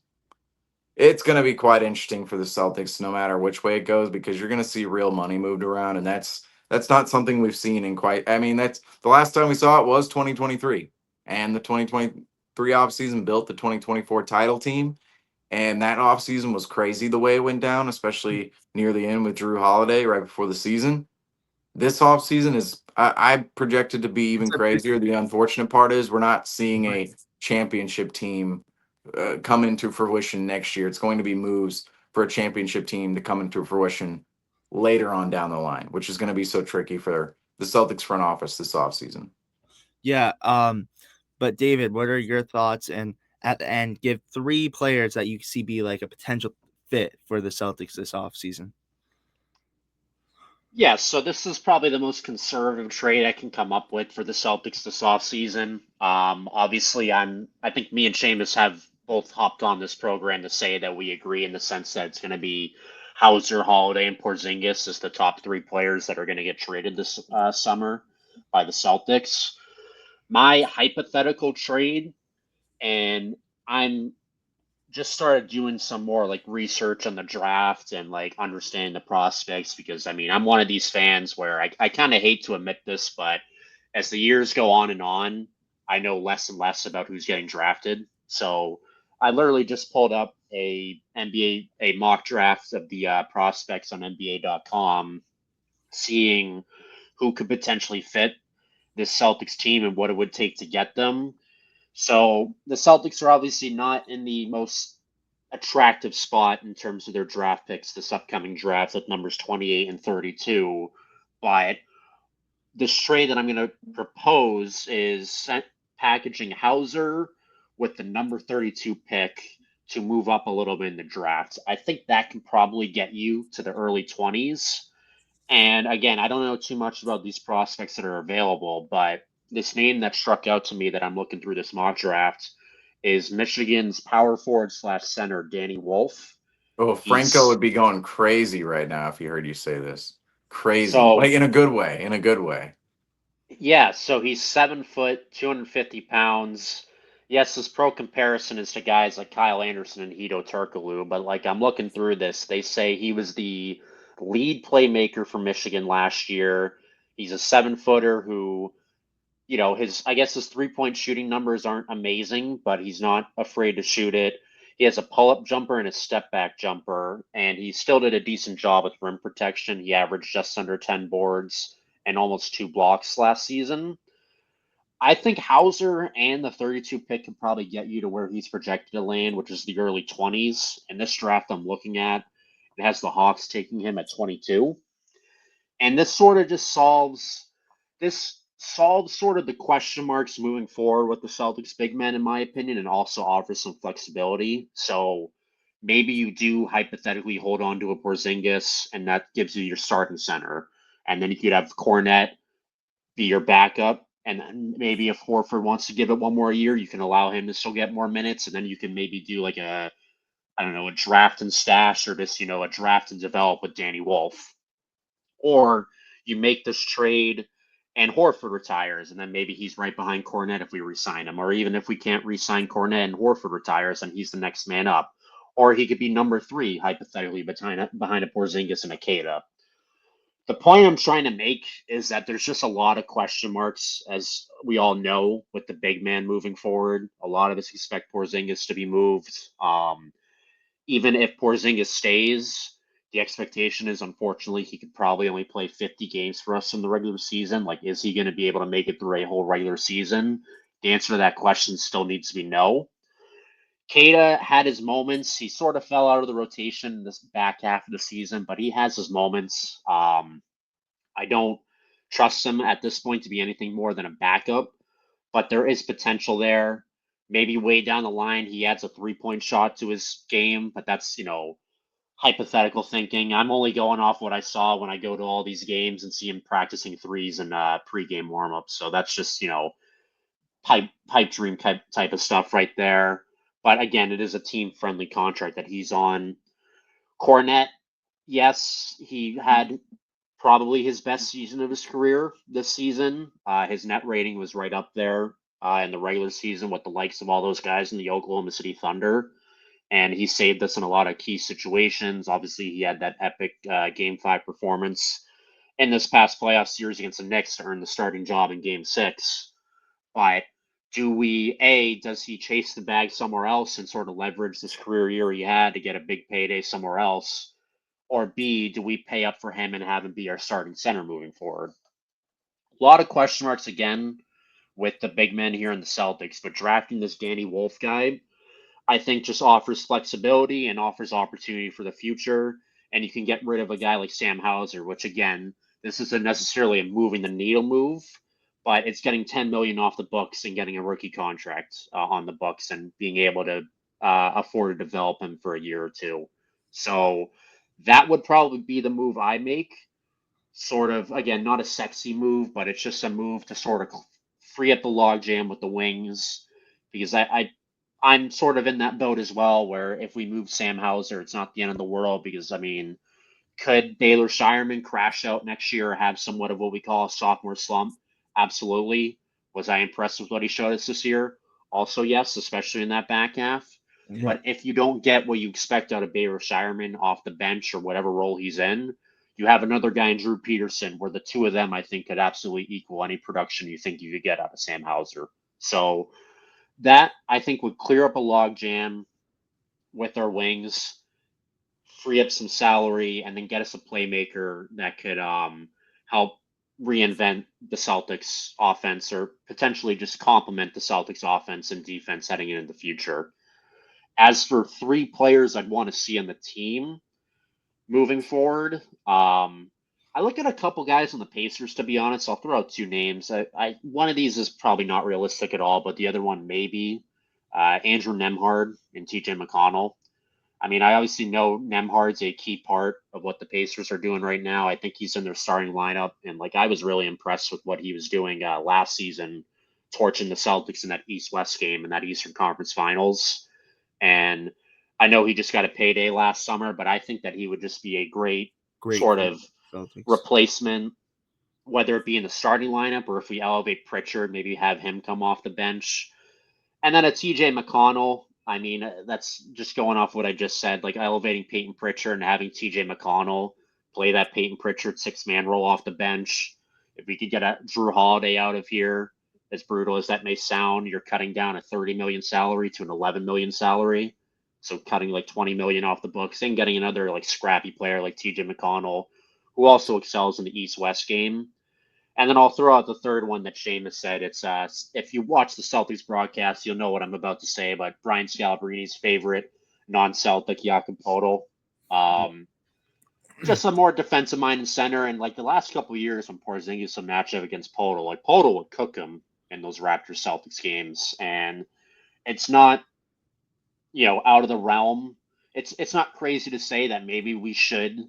it's going to be quite interesting for the Celtics, no matter which way it goes, because you're going to see real money moved around, and that's not something we've seen in quite. I mean, that's the last time we saw it was 2023, and the 2023 offseason built the 2024 title team, and that offseason was crazy the way it went down, especially near the end with Drew Holiday right before the season. This offseason is, I projected to be even crazier. The unfortunate part is we're not seeing a championship team come into fruition next year. It's going to be moves for a championship team to come into fruition later on down the line, which is going to be so tricky for the Celtics front office this offseason. Yeah. But David, what are your thoughts? And at the end, give 3 players that you see be like a potential fit for the Celtics this offseason. Yeah, so this is probably the most conservative trade I can come up with for the Celtics this offseason. Obviously, I think me and Seamus have both hopped on this program to say that we agree in the sense that it's going to be Hauser, Holiday, and Porzingis as the top 3 players that are going to get traded this summer by the Celtics. My hypothetical trade, and I'm just started doing some more like research on the draft and like understanding the prospects, because I mean I'm one of these fans where I kind of hate to admit this, but as the years go on, I know less and less about who's getting drafted. So I literally just pulled up a mock draft of the prospects on NBA.com, seeing who could potentially fit this Celtics team and what it would take to get them. So the Celtics are obviously not in the most attractive spot in terms of their draft picks this upcoming draft at numbers 28 and 32. But this trade that I'm going to propose is packaging Hauser with the number 32 pick to move up a little bit in the draft. I think that can probably get you to the early 20s. And again, I don't know too much about these prospects that are available, but this name that struck out to me that I'm looking through this mock draft is Michigan's power forward / center, Danny Wolf. Oh, Franco would be going crazy right now if he heard you say this. Crazy. So, like in a good way, in a good way. yeah, so he's 7 foot, 250 pounds. Yes, his pro comparison is to guys like Kyle Anderson and Hito Turkoglu, but like I'm looking through this, they say he was the lead playmaker for Michigan last year. He's a 7-footer who, I guess his 3-point shooting numbers aren't amazing, but he's not afraid to shoot it. He has a pull-up jumper and a step-back jumper, and he still did a decent job with rim protection. He averaged just under 10 boards and almost 2 blocks last season. I think Hauser and the 32 pick can probably get you to where he's projected to land, which is the early 20s. And this draft I'm looking at, it has the Hawks taking him at 22. And this sort of just solves sort of the question marks moving forward with the Celtics big men, in my opinion, and also offers some flexibility. So maybe you do hypothetically hold on to a Porzingis, and that gives you your starting center. And then you could have Cornet be your backup. And then maybe if Horford wants to give it one more year, you can allow him to still get more minutes. And then you can maybe do like a draft and stash, or just, a draft and develop with Danny Wolf. Or you make this trade and Horford retires, and then maybe he's right behind Cornet if we re-sign him. Or even if we can't re-sign Cornet and Horford retires, then he's the next man up. Or he could be number 3, hypothetically, behind a Porzingis and a Keita. The point I'm trying to make is that there's just a lot of question marks, as we all know, with the big man moving forward. A lot of us expect Porzingis to be moved. Even if Porzingis stays, The expectation is, unfortunately, he could probably only play 50 games for us in the regular season. Like, is he going to be able to make it through a whole regular season? The answer to that question still needs to be no. Keita had his moments. He sort of fell out of the rotation in this back half of the season, but he has his moments. I don't trust him at this point to be anything more than a backup, but there is potential there. Maybe way down the line, he adds a 3-point shot to his game, but that's, hypothetical thinking. I'm only going off what I saw when I go to all these games and see him practicing threes and pregame warmups. So that's just, pipe dream type of stuff right there. But again, it is a team friendly contract that he's on. Cornette, yes, he had probably his best season of his career this season. His net rating was right up there in the regular season with the likes of all those guys in the Oklahoma City Thunder. And he saved us in a lot of key situations. Obviously, he had that epic Game 5 performance in this past playoff series against the Knicks to earn the starting job in Game 6. But does he chase the bag somewhere else and sort of leverage this career year he had to get a big payday somewhere else? Or B, do we pay up for him and have him be our starting center moving forward? A lot of question marks again with the big men here in the Celtics, but drafting this Danny Wolf guy, I think just offers flexibility and offers opportunity for the future. And you can get rid of a guy like Sam Hauser, which again, this isn't necessarily a moving the needle move, but it's getting 10 million off the books and getting a rookie contract on the books and being able to afford to develop him for a year or two. So that would probably be the move I make. Sort of, again, not a sexy move, but it's just a move to sort of free up the logjam with the wings, because I'm sort of in that boat as well, where if we move Sam Hauser, it's not the end of the world, because, I mean, could Baylor Shireman crash out next year or have somewhat of what we call a sophomore slump? Absolutely. Was I impressed with what he showed us this year? Also, yes, especially in that back half. Yeah. But if you don't get what you expect out of Baylor Shireman off the bench or whatever role he's in, you have another guy in Drew Peterson, where the two of them, I think, could absolutely equal any production you think you could get out of Sam Hauser. So that, I think, would clear up a logjam with our wings, free up some salary, and then get us a playmaker that could help reinvent the Celtics offense, or potentially just complement the Celtics offense and defense heading into the future. As for 3 players I'd want to see on the team moving forward, I look at a couple guys on the Pacers, to be honest. I'll throw out 2 names. One of these is probably not realistic at all, but the other one maybe. Andrew Nembhard and TJ McConnell. I mean, I obviously know Nemhard's a key part of what the Pacers are doing right now. I think he's in their starting lineup, and I was really impressed with what he was doing last season, torching the Celtics in that East-West game in that Eastern Conference Finals. And I know he just got a payday last summer, but I think that he would just be a great sort of Celtics replacement, whether it be in the starting lineup or if we elevate Pritchard, maybe have him come off the bench. And then a TJ McConnell. I mean, that's just going off what I just said, elevating Peyton Pritchard and having TJ McConnell play that Peyton Pritchard 6-man role off the bench. If we could get a Drew Holiday out of here, as brutal as that may sound, you're cutting down a 30 million salary to an 11 million salary. So cutting 20 million off the books and getting another scrappy player like TJ McConnell, who also excels in the East-West game. And then I'll throw out the third one that Seamus said. It's if you watch the Celtics broadcast, you'll know what I'm about to say about Brian Scalabrini's favorite non-Celtic, Jakob Poeltl. Just a more defensive-minded center. And the last couple of years when Porzingis would match up against Poeltl, Poeltl would cook him in those Raptors Celtics games. And it's not, out of the realm. It's not crazy to say that maybe we should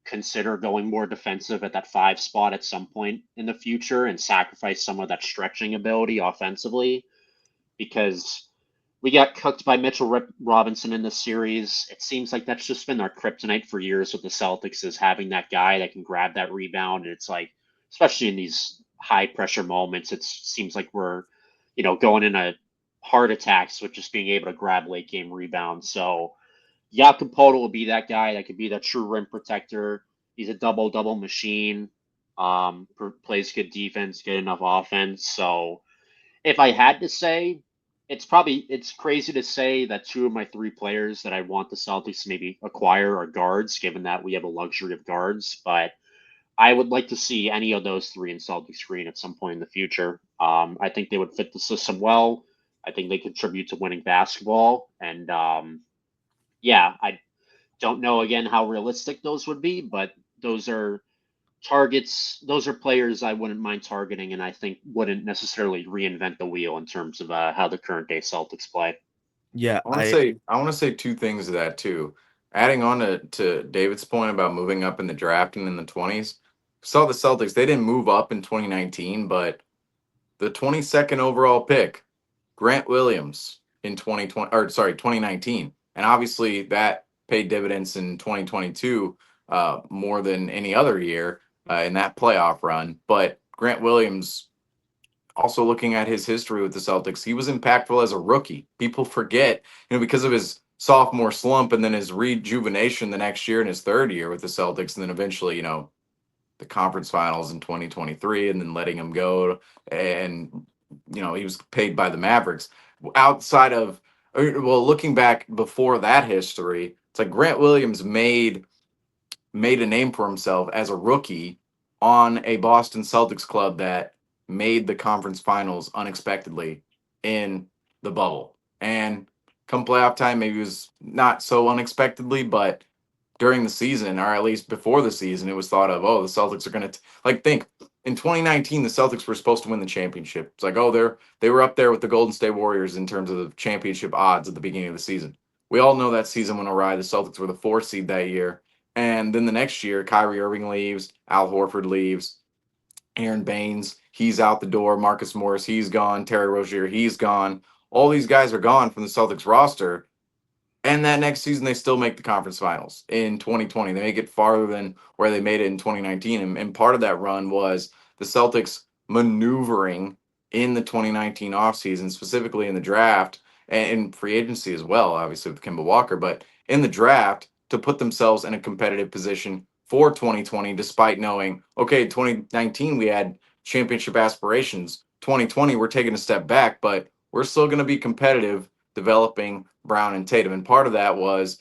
consider going more defensive at that 5 spot at some point in the future and sacrifice some of that stretching ability offensively, because we got cooked by Mitchell Robinson in this series. It seems like that's just been our kryptonite for years with the Celtics, is having that guy that can grab that rebound. And it's especially in these high pressure moments, it seems like we're, going in a heart attacks with just being able to grab late game rebounds. So Jakob Poeltl will be that guy that could be that true rim protector. He's a double-double machine, plays good defense, good enough offense. So if I had to say, it's crazy to say that two of my three players that I want the Celtics to maybe acquire are guards, given that we have a luxury of guards. But I would like to see any of those three in Celtics green at some point in the future. I think they would fit the system well. I think they contribute to winning basketball, and yeah, I don't know again how realistic those would be, but those are targets. Those are players I wouldn't mind targeting, and I think wouldn't necessarily reinvent the wheel in terms of how the current day Celtics play. Yeah, I want to say two things to that too. Adding on to David's point about moving up in the draft and in the 20s. Saw the Celtics, they didn't move up in 2019, but the 22nd overall pick, Grant Williams in 2020 or sorry, 2019. And obviously that paid dividends in 2022 more than any other year in that playoff run. But Grant Williams, also looking at his history with the Celtics, he was impactful as a rookie. People forget, because of his sophomore slump and then his rejuvenation the next year in his third year with the Celtics, and then eventually, the conference finals in 2023 and then letting him go. And, he was paid by the Mavericks. Outside of, well, looking back before that history, it's like Grant Williams made a name for himself as a rookie on a Boston Celtics club that made the conference finals unexpectedly in the bubble. And come playoff time, maybe it was not so unexpectedly, but during the season, or at least before the season, it was thought of, oh, the Celtics are going to think in 2019, the Celtics were supposed to win the championship. It's like, oh, they were up there with the Golden State Warriors in terms of the championship odds at the beginning of the season. We all know that season went awry. The Celtics were the 4th seed that year. And then the next year, Kyrie Irving leaves, Al Horford leaves, Aaron Baines, he's out the door, Marcus Morris, he's gone, Terry Rozier, he's gone. All these guys are gone from the Celtics roster. And that next season, they still make the conference finals in 2020. They make it farther than where they made it in 2019. And part of that run was the Celtics maneuvering in the 2019 offseason, specifically in the draft and in free agency as well, obviously with Kemba Walker, but in the draft to put themselves in a competitive position for 2020, despite knowing, okay, 2019, we had championship aspirations. 2020, we're taking a step back, but we're still going to be competitive developing Brown and Tatum. And part of that was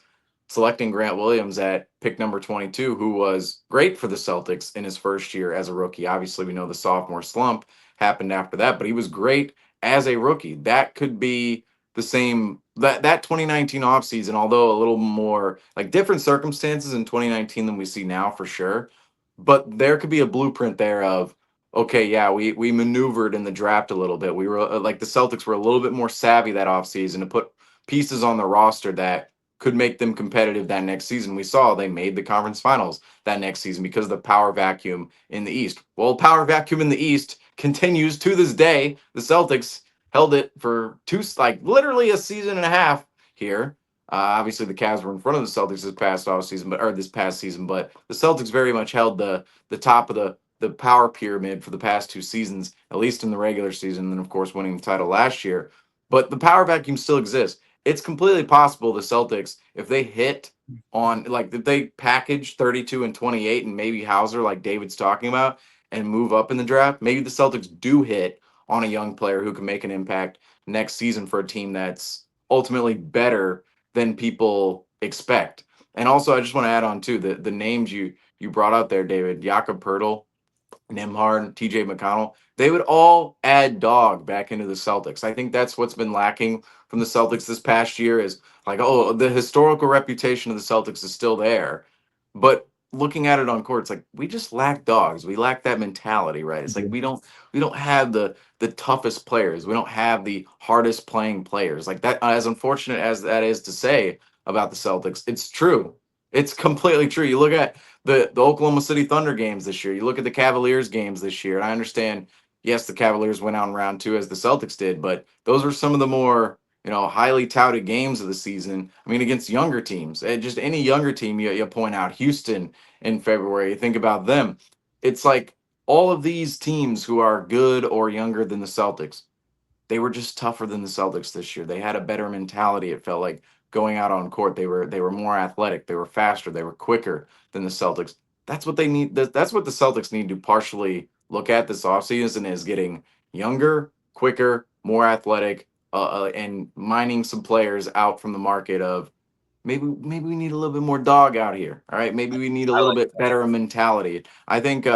selecting Grant Williams at pick number 22, who was great for the Celtics in his first year as a rookie. Obviously, we know the sophomore slump happened after that, but he was great as a rookie. That could be the same that 2019 offseason, although a little more like different circumstances in 2019 than we see now for sure. But there could be a blueprint there of, okay, yeah, we maneuvered in the draft a little bit. We were like the Celtics were a little bit more savvy that offseason to put pieces on the roster that could make them competitive that next season. We saw they made the conference finals that next season because of the power vacuum in the East. Well, power vacuum in the East continues to this day. The Celtics held it for literally a season and a half here. Obviously, the Cavs were in front of the Celtics this past season, but the Celtics very much held the top of the power pyramid for the past 2 seasons, at least in the regular season, and then of course winning the title last year. But the power vacuum still exists. It's completely possible the Celtics, if they hit on if they package 32 and 28 and maybe Hauser, like David's talking about, and move up in the draft, maybe the Celtics do hit on a young player who can make an impact next season for a team that's ultimately better than people expect. And also, I just want to add on too the names you brought out there, David, Jakob Pertl, Nimhard, TJ McConnell, they would all add dog back into the Celtics. I think that's what's been lacking from the Celtics this past year is like, oh, the historical reputation of the Celtics is still there. But looking at it on court, it's like we just lack dogs. We lack that mentality, right? It's like we don't have the toughest players. We don't have the hardest playing players. Like that, as unfortunate as that is to say about the Celtics, it's true. It's completely true. You look at the Oklahoma City Thunder games this year. You look at the Cavaliers games this year, and I understand, yes, the Cavaliers went out in round 2 as the Celtics did, but those were some of the more highly touted games of the season. I mean, against younger teams, just any younger team. You point out Houston in February. You think about them. It's like all of these teams who are good or younger than the Celtics, they were just tougher than the Celtics this year. They had a better mentality. It felt like going out on court. They were more athletic. They were faster. They were quicker than the Celtics. That's what they need. That's what the Celtics need to partially look at this offseason is getting younger, quicker, more athletic, and mining some players out from the market of maybe we need a little bit more dog out here. All right, maybe we need a little bit better mentality. I think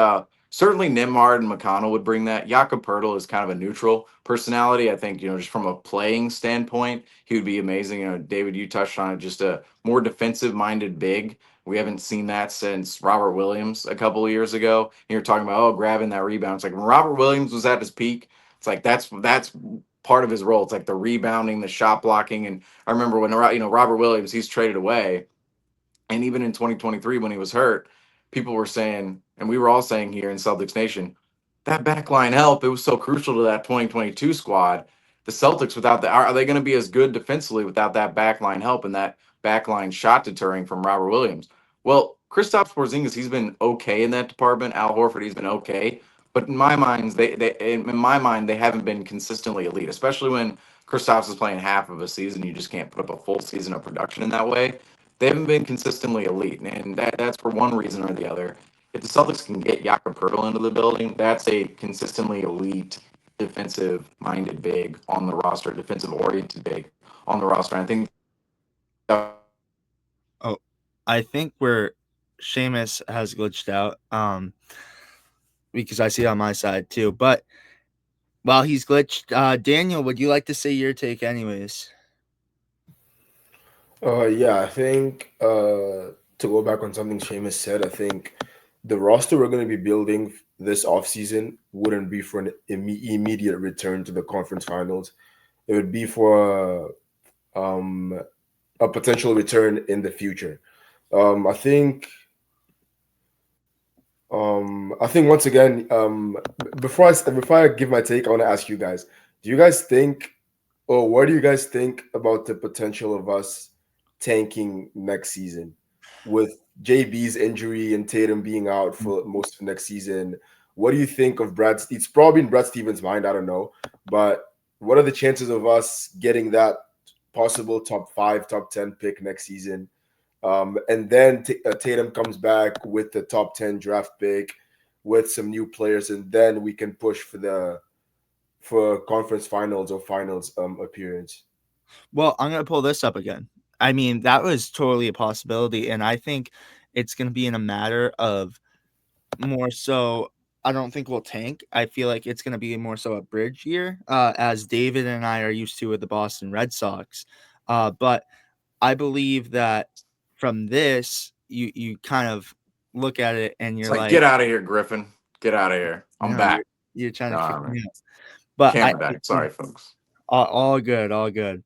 certainly Nembhard and McConnell would bring that. Jakob Poeltl is kind of a neutral personality. I think just from a playing standpoint, he would be amazing. David, you touched on it, just a more defensive-minded big. We haven't seen that since Robert Williams a couple of years ago. And you're talking about grabbing that rebound. It's like when Robert Williams was at his peak. It's like that's part of his role. It's like the rebounding, the shot blocking, and I remember when Robert Williams, he's traded away, and even in 2023 when he was hurt, people were saying, and we were all saying here in Celtics Nation, that backline help, it was so crucial to that 2022 squad. The Celtics without that, are they going to be as good defensively without that backline help and that backline shot deterring from Robert Williams? Well, Kristaps Porzingis, he's been okay in that department. Al Horford, he's been okay. But in my mind, they haven't been consistently elite, especially when Kristaps is playing half of a season. You just can't put up a full season of production in that way. They haven't been consistently elite, and that's for one reason or the other. If the Celtics can get Jakob Poeltl into the building, that's a consistently elite defensive-minded big on the roster, defensive-oriented big on the roster. And I think. I think where Seamus has glitched out, because I see it on my side too. But while he's glitched, Daniel, would you like to say your take, anyways? Yeah, I think to go back on something Seamus said, I think the roster we're going to be building this offseason wouldn't be for an immediate return to the conference finals. It would be for a potential return in the future. I think once again, before I give my take, I want to ask you guys: do you guys think, or what do you guys think about the potential of us tanking next season with JB's injury and Tatum being out for most of next season? What do you think of Brad? It's probably in Brad Stevens' mind. I don't know, but what are the chances of us getting that possible top 5, top 10 pick next season? And then Tatum comes back with the top 10 draft pick with some new players, and then we can push for conference finals or finals appearance. Well, I'm going to pull this up again. I mean, that was totally a possibility, and I think it's going to be in a matter of more so. I don't think we'll tank. I feel like it's going to be more so a bridge year, as David and I are used to with the Boston Red Sox. But I believe that from this, you kind of look at it and you're It's like, like, get out of here, Griffin. Get out of here. I'm back. You're trying to No, kick man. me out. But Camera back. Sorry, folks. all good, all good.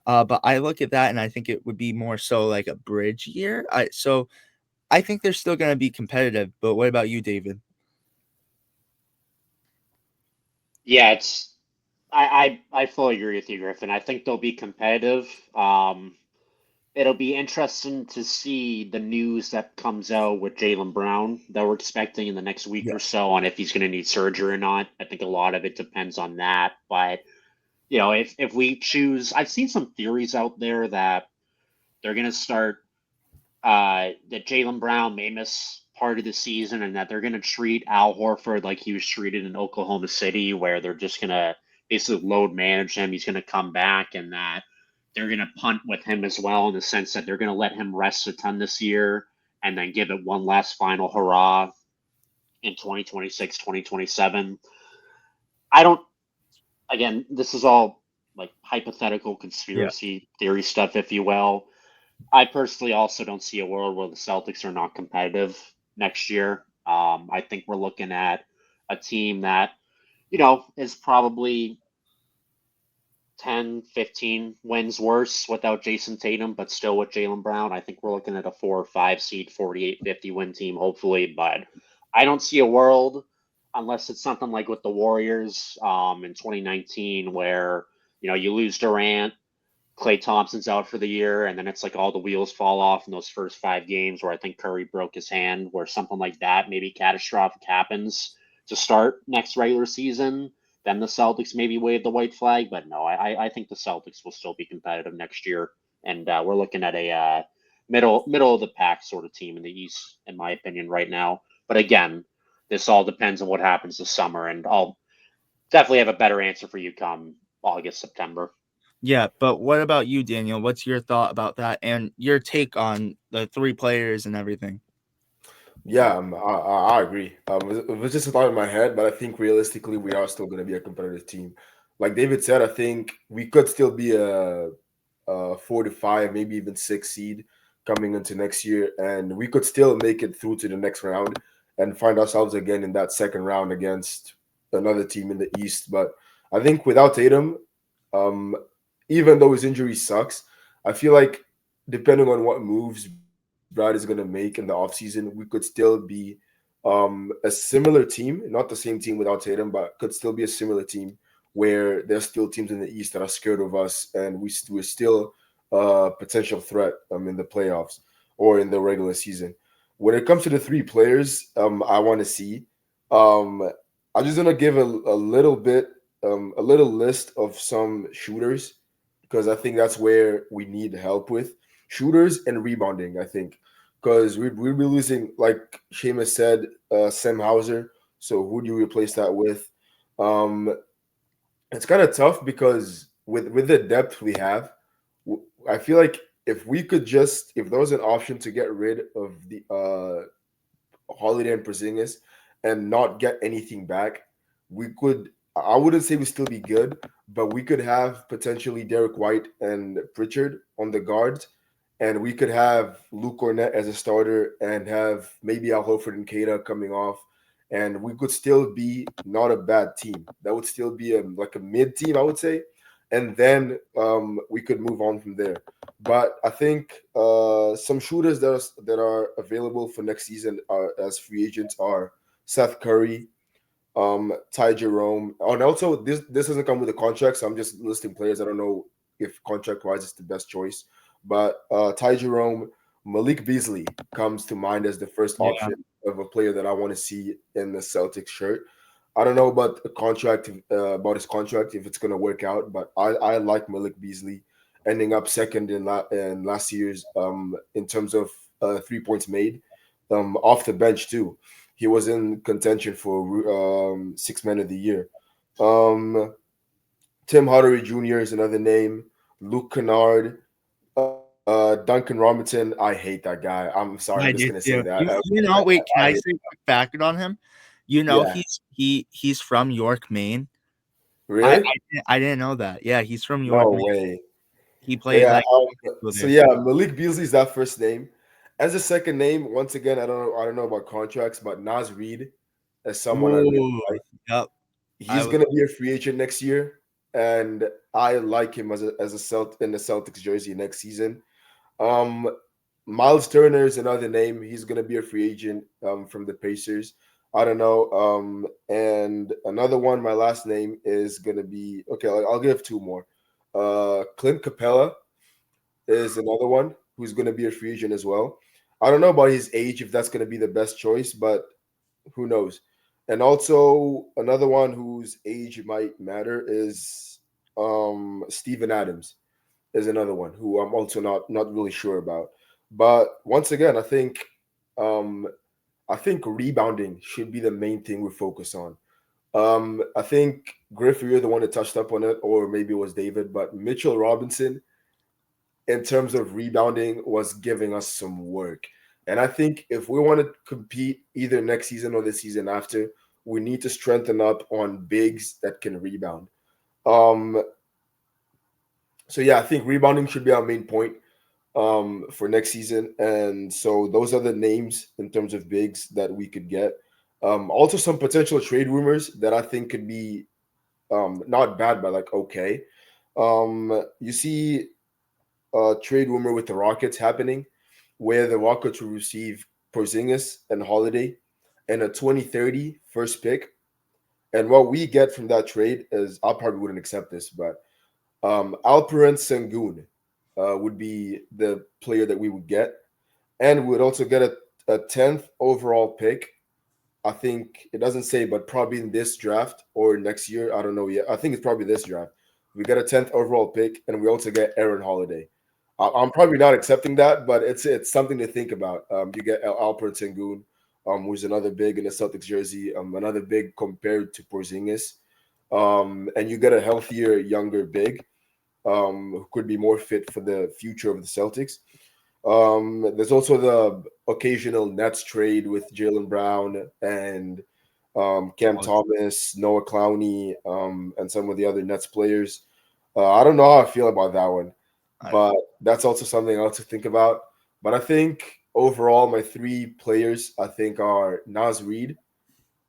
But I look at that and I think it would be more so like a bridge year. So I think they're still going to be competitive. But what about you, David? Yeah, I fully agree with you, Griffin. I think they'll be competitive. It'll be interesting to see the news that comes out with Jaylen Brown that we're expecting in the next week or so on if he's going to need surgery or not. I think a lot of it depends on that. But if we choose, I've seen some theories out there that they're going to start that Jaylen Brown may miss part of the season and that they're going to treat Al Horford like he was treated in Oklahoma City, where they're just going to basically load manage him. He's going to come back, and that they're going to punt with him as well, in the sense that they're going to let him rest a ton this year and then give it one last final hurrah in 2026, 2027. Again, this is all like hypothetical conspiracy theory stuff, if you will. I personally also don't see a world where the Celtics are not competitive next year. I think we're looking at a team that, is probably 10, 15 wins worse without Jason Tatum, but still with Jaylen Brown. I think we're looking at a 4 or 5 seed, 48, 50 win team, hopefully. But I don't see a world, unless it's something like with the Warriors in 2019, where, you lose Durant, Klay Thompson's out for the year, and then it's like all the wheels fall off in those first 5 games where I think Curry broke his hand, where something like that, maybe catastrophic, happens to start next regular season. Then the Celtics maybe wave the white flag, but no, I think the Celtics will still be competitive next year, and we're looking at a middle of the pack sort of team in the East, in my opinion, right now. But again, this all depends on what happens this summer, and I'll definitely have a better answer for you come August, September. Yeah, but what about you, Daniel? What's your thought about that and your take on the three players and everything? Yeah, I agree. It was just a thought in my head, but I think realistically, we are still going to be a competitive team. Like David said, I think we could still be a 4 to 5, maybe even 6 seed coming into next year, and we could still make it through to the next round and find ourselves again in that second round against another team in the East. But I think without Tatum, um, even though his injury sucks, I feel like depending on what moves Brad is going to make in the offseason, we could still be a similar team, not the same team without Tatum, but could still be a similar team where there's still teams in the East that are scared of us, and we're still a potential threat in the playoffs or in the regular season. When it comes to the three players, I want to see. Um, I'm just gonna give a little bit, a little list of some shooters because I think that's where we need help with shooters and rebounding. I think because we'd be losing, like Seamus said, Sam Hauser. So who do you replace that with? Um, it's kind of tough because with the depth we have, I feel like if we could just if there was an option to get rid of the Holiday and Porzingis and not get anything back, we could. I wouldn't say we still be good, but we could have potentially Derek White and Pritchard on the guards, and we could have Luke Cornett as a starter and have maybe Al Horford and Keita coming off, and we could still be not a bad team. That would still be like a mid team, I would say, and then we could move on from there. But I think some shooters that are available for next season as free agents are Seth Curry, Ty Jerome. Oh, and also this doesn't come with a contract, so I'm just listing players. I don't know if contract wise it's the best choice, but Ty Jerome, Malik Beasley comes to mind as the first Yeah. option of a player that I want to see in the Celtics shirt. I don't know about the contract, about his contract if it's going to work out, but I like Malik Beasley ending up second in last year's in terms of 3 points made off the bench too. He was in contention for six man of the year. Um, Tim Hardaway Jr. is another name. Luke Kennard, Duncan Robinson. I hate that guy. I'm sorry. I'm I just gonna do say too. that. Wait, can I I hate. say a quick fact on him? Yeah. He's from York, Maine. I, I Really? I didn't know that. Yeah, he's from York, No Maine. way. He played Yeah. like So there. yeah, Malik Beasley's that first name. As a second name, once again, I don't know about contracts, but Nas Reed is someone I really Ooh, like. yep. I He's would. gonna be a free agent next year, and I like him as a in the Celtics jersey next season. Um, Miles Turner is another name. He's gonna be a free agent from the Pacers. I don't know. And another one. My last name is gonna be okay. I'll give two more. Clint Capella is another one who's gonna be a free agent as well. I don't know about his age if that's gonna be the best choice, but who knows? And also another one whose age might matter is Steven Adams is another one who I'm also not really sure about. But once again, um I think rebounding should be the main thing we focus on. I think Griffin, you're the one that touched up on it, or maybe it was David, but Mitchell Robinson in terms of rebounding was giving us some work. And I think if we want to compete either next season or the season after, we need to strengthen up on bigs that can rebound. Um, so yeah, I think rebounding should be our main point for next season. And so those are the names in terms of bigs that we could get. Also some potential trade rumors that I think could be not bad, but like okay. You see trade rumor with the Rockets happening, where the Rockets will receive Porzingis and Holiday and a 2030 first pick. And what we get from that trade is, I probably wouldn't accept this, but Alperen Sengun would be the player that we would get. And we would also get a 10th overall pick. I think it doesn't say, but probably in this draft or next year. I don't know yet. I think it's probably this draft. We get a 10th overall pick, and we also get Aaron Holiday. I'm probably not accepting that, but it's something to think about. You get Alperen Sengun, who's another big in the Celtics jersey, another big compared to Porzingis, and you get a healthier, younger big. who could be more fit for the future of the Celtics. There's also the occasional Nets trade with Jaylen Brown and Cam Thomas, Noah Clowney, and some of the other Nets players. I don't know how I feel about that one, but that's also something else to think about. But I think overall, my three players I think are Naz Reid,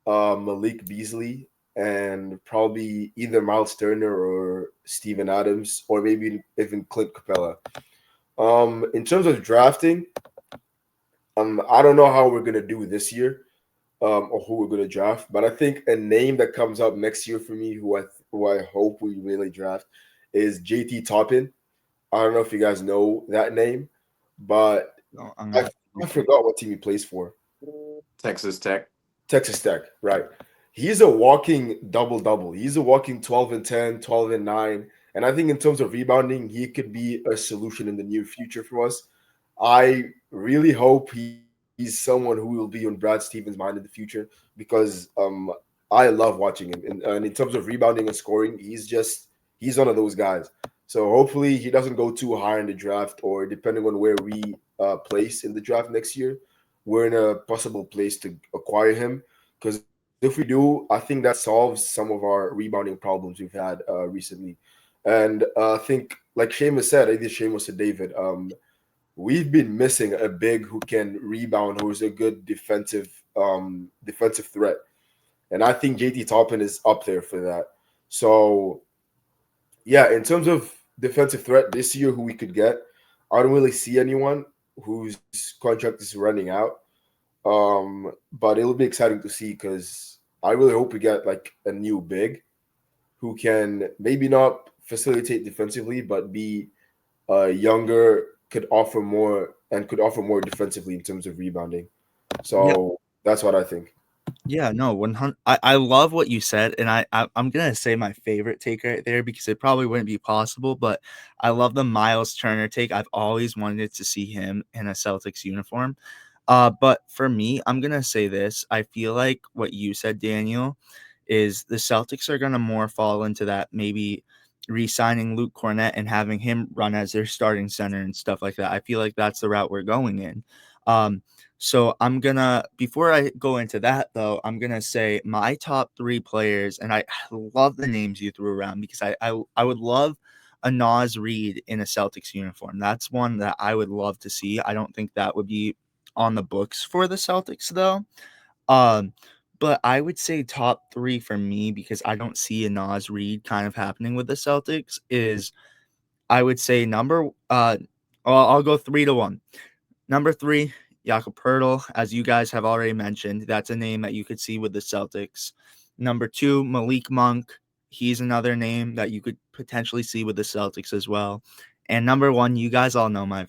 Malik Beasley, and probably either Miles Turner or Steven Adams, or maybe even Clint Capella. In terms of drafting, I don't know how we're gonna do this year, or who we're gonna draft, but I think a name that comes up next year for me, who I hope we really draft, is JT Toppin. I don't know if you guys know that name, but I forgot what team he plays for. Texas Tech. Texas Tech, right. He's a walking double-double. He's a walking 12 and 10, 12 and 9. And I think in terms of rebounding, he could be a solution in the near future for us. I really hope he's someone who will be on Brad Stevens' mind in the future, because I love watching him. And in terms of rebounding and scoring, he's one of those guys. So hopefully he doesn't go too high in the draft, or depending on where we place in the draft next year, we're in a possible place to acquire him. Because if we do, I think that solves some of our rebounding problems we've had recently. And I think, like Seamus said, either Seamus or David, we've been missing a big who can rebound, who's a good defensive threat. And I think JT Toppin is up there for that. So, yeah, in terms of defensive threat this year, who we could get, I don't really see anyone whose contract is running out. But it'll be exciting to see, because I really hope we get like a new big who can maybe not facilitate defensively, but be younger, could offer more defensively in terms of rebounding. So that's what I think. Yeah, no, 100. I love what you said, and I'm gonna say my favorite take right there, because it probably wouldn't be possible, but I love the Miles Turner take. I've always wanted to see him in a Celtics uniform. But for me, I'm gonna say this. I feel like what you said, Daniel, is the Celtics are gonna more fall into that, maybe re-signing Luke Cornett and having him run as their starting center and stuff like that. I feel like that's the route we're going in. So I'm gonna, before I go into that though, I'm gonna say my top three players, and I love the names you threw around, because I would love a Naz Reid in a Celtics uniform. That's one that I would love to see. I don't think that would be on the books for the Celtics though. But I would say top three for me, because I don't see a Naz Reid kind of happening with the Celtics, is I would say I'll go 3-1. Number 3, Jakob Poeltl, as you guys have already mentioned. That's a name that you could see with the Celtics. Number 2, Malik Monk. He's another name that you could potentially see with the Celtics as well. And number 1, you guys all know my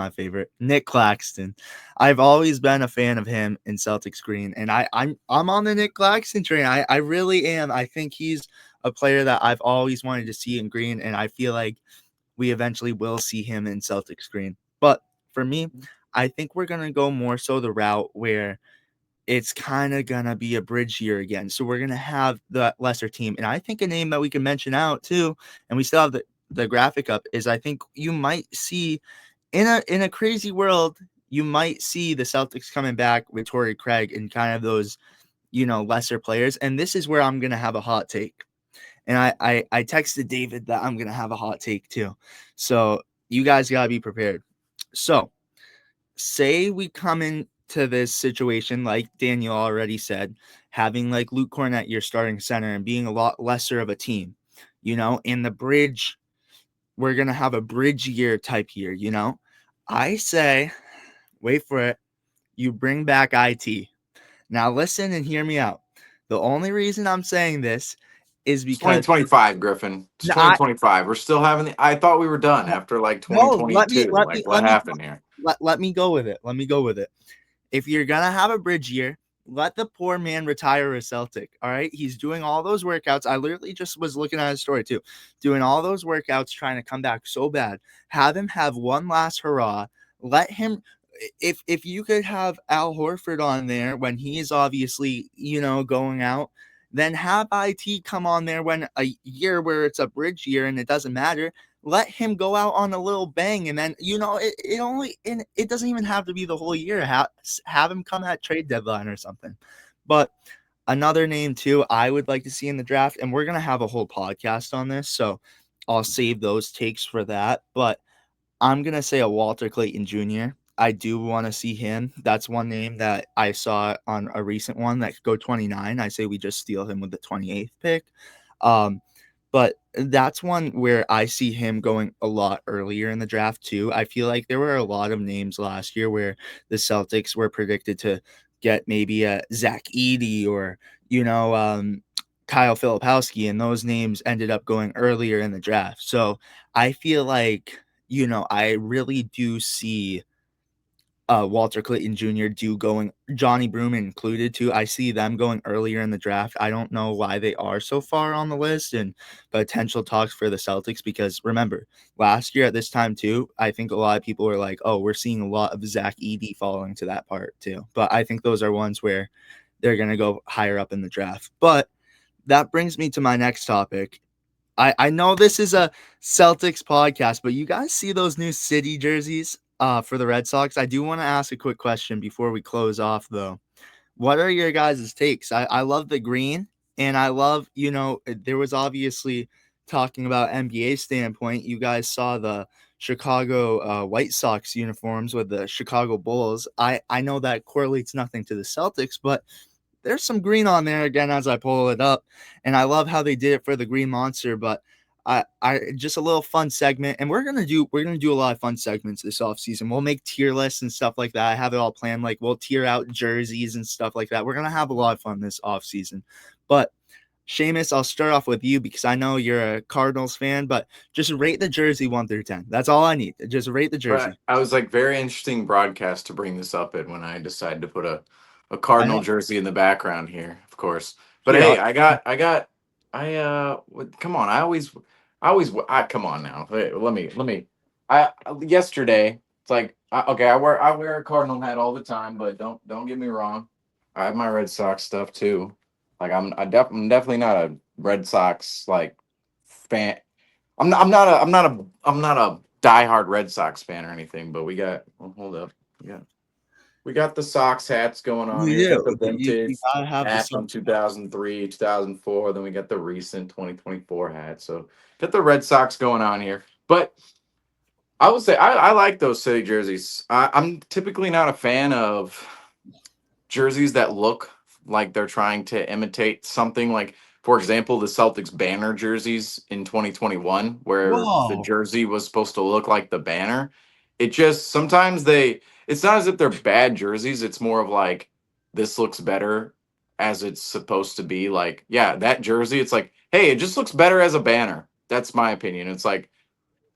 favorite, Nick Claxton. I've always been a fan of him in Celtics green, and I'm on the Nick Claxton train. I really am. I think he's a player that I've always wanted to see in green, and I feel like we eventually will see him in Celtics green. But for me, I think we're going to go more so the route where it's kind of going to be a bridge year again. So we're going to have the lesser team. And I think a name that we can mention out too, and we still have the graphic up, is I think you might see in a crazy world, you might see the Celtics coming back with Torrey Craig and kind of those, lesser players. And this is where I'm going to have a hot take. And I texted David that I'm going to have a hot take too. So you guys got to be prepared. So say we come into this situation, like Daniel already said, having like Luke Cornett, your starting center, and being a lot lesser of a team, in the bridge, we're going to have a bridge year type year, I say, wait for it, you bring back IT. Now listen and hear me out. The only reason I'm saying this is It's because 2025, Griffin. It's 2025. We're still having I thought we were done after like 2022. What happened here? Let me go with it. Let me go with it. If you're going to have a bridge year, let the poor man retire a Celtic. All right. He's doing all those workouts. I literally just was looking at his story too, doing all those workouts, trying to come back so bad. Have him have one last hurrah. Let him, if you could have Al Horford on there when he's obviously, going out, then have IT come on there when a year where it's a bridge year and it doesn't matter. let him go out on a little bang, and then it doesn't even have to be the whole year. Have him come at trade deadline or something. But another name too I would like to see in the draft, and we're gonna have a whole podcast on this, so I'll save those takes for that. But I'm gonna say a Walter Clayton Jr. I do want to see him. That's one name that I saw on a recent one that could go 29. I say we just steal him with the 28th pick. Um, but that's one where I see him going a lot earlier in the draft too. I feel like there were a lot of names last year where the Celtics were predicted to get maybe a Zach Edey or Kyle Filipowski, and those names ended up going earlier in the draft. So I feel like I really do see Walter Clayton Jr. going, Johnny Broom included too. I see them going earlier in the draft. I don't know why they are so far on the list and potential talks for the Celtics, because remember, last year at this time too, I think a lot of people were like, oh, we're seeing a lot of Zach Edey falling to that part too. But I think those are ones where they're going to go higher up in the draft. But that brings me to my next topic. I know this is a Celtics podcast, but you guys see those new city jerseys for the Red Sox? I do want to ask a quick question before we close off, though. What are your guys' takes? I love the green, and I love, there was obviously talking about NBA standpoint. You guys saw the Chicago White Sox uniforms with the Chicago Bulls. I know that correlates nothing to the Celtics, but there's some green on there again as I pull it up, and I love how they did it for the Green Monster. But I just a little fun segment, and we're gonna do a lot of fun segments this offseason. We'll make tier lists and stuff like that. I have it all planned. Like we'll tier out jerseys and stuff like that. We're gonna have a lot of fun this offseason. But Seamus, I'll start off with you because I know you're a Cardinals fan, but just rate the jersey 1 through 10. That's all I need. Just rate the jersey. Right. I was like, very interesting broadcast to bring this up in when I decided to put a I Cardinal know. jersey in the background here, of course. But Here, hey, come on. Come on now. Wait, let me. Yesterday, it's like, okay, I wear a Cardinal hat all the time, but don't get me wrong. I have my Red Sox stuff too. Like I'm definitely not a Red Sox like fan. I'm not a diehard Red Sox fan or anything, but hold up. We got the Sox hats going on you here. We got the do. You vintage gotta have the hat from 2003, 2004. Then we got the recent 2024 hat. So got the Red Sox going on here. But I would say I like those city jerseys. I'm typically not a fan of jerseys that look like they're trying to imitate something. Like, for example, the Celtics banner jerseys in 2021, where the Whoa. jersey was supposed to look like the banner. It just sometimes it's not as if they're bad jerseys. It's more of like, this looks better as it's supposed to be. Like, yeah, that jersey, it's like, hey, it just looks better as a banner. That's my opinion. It's like,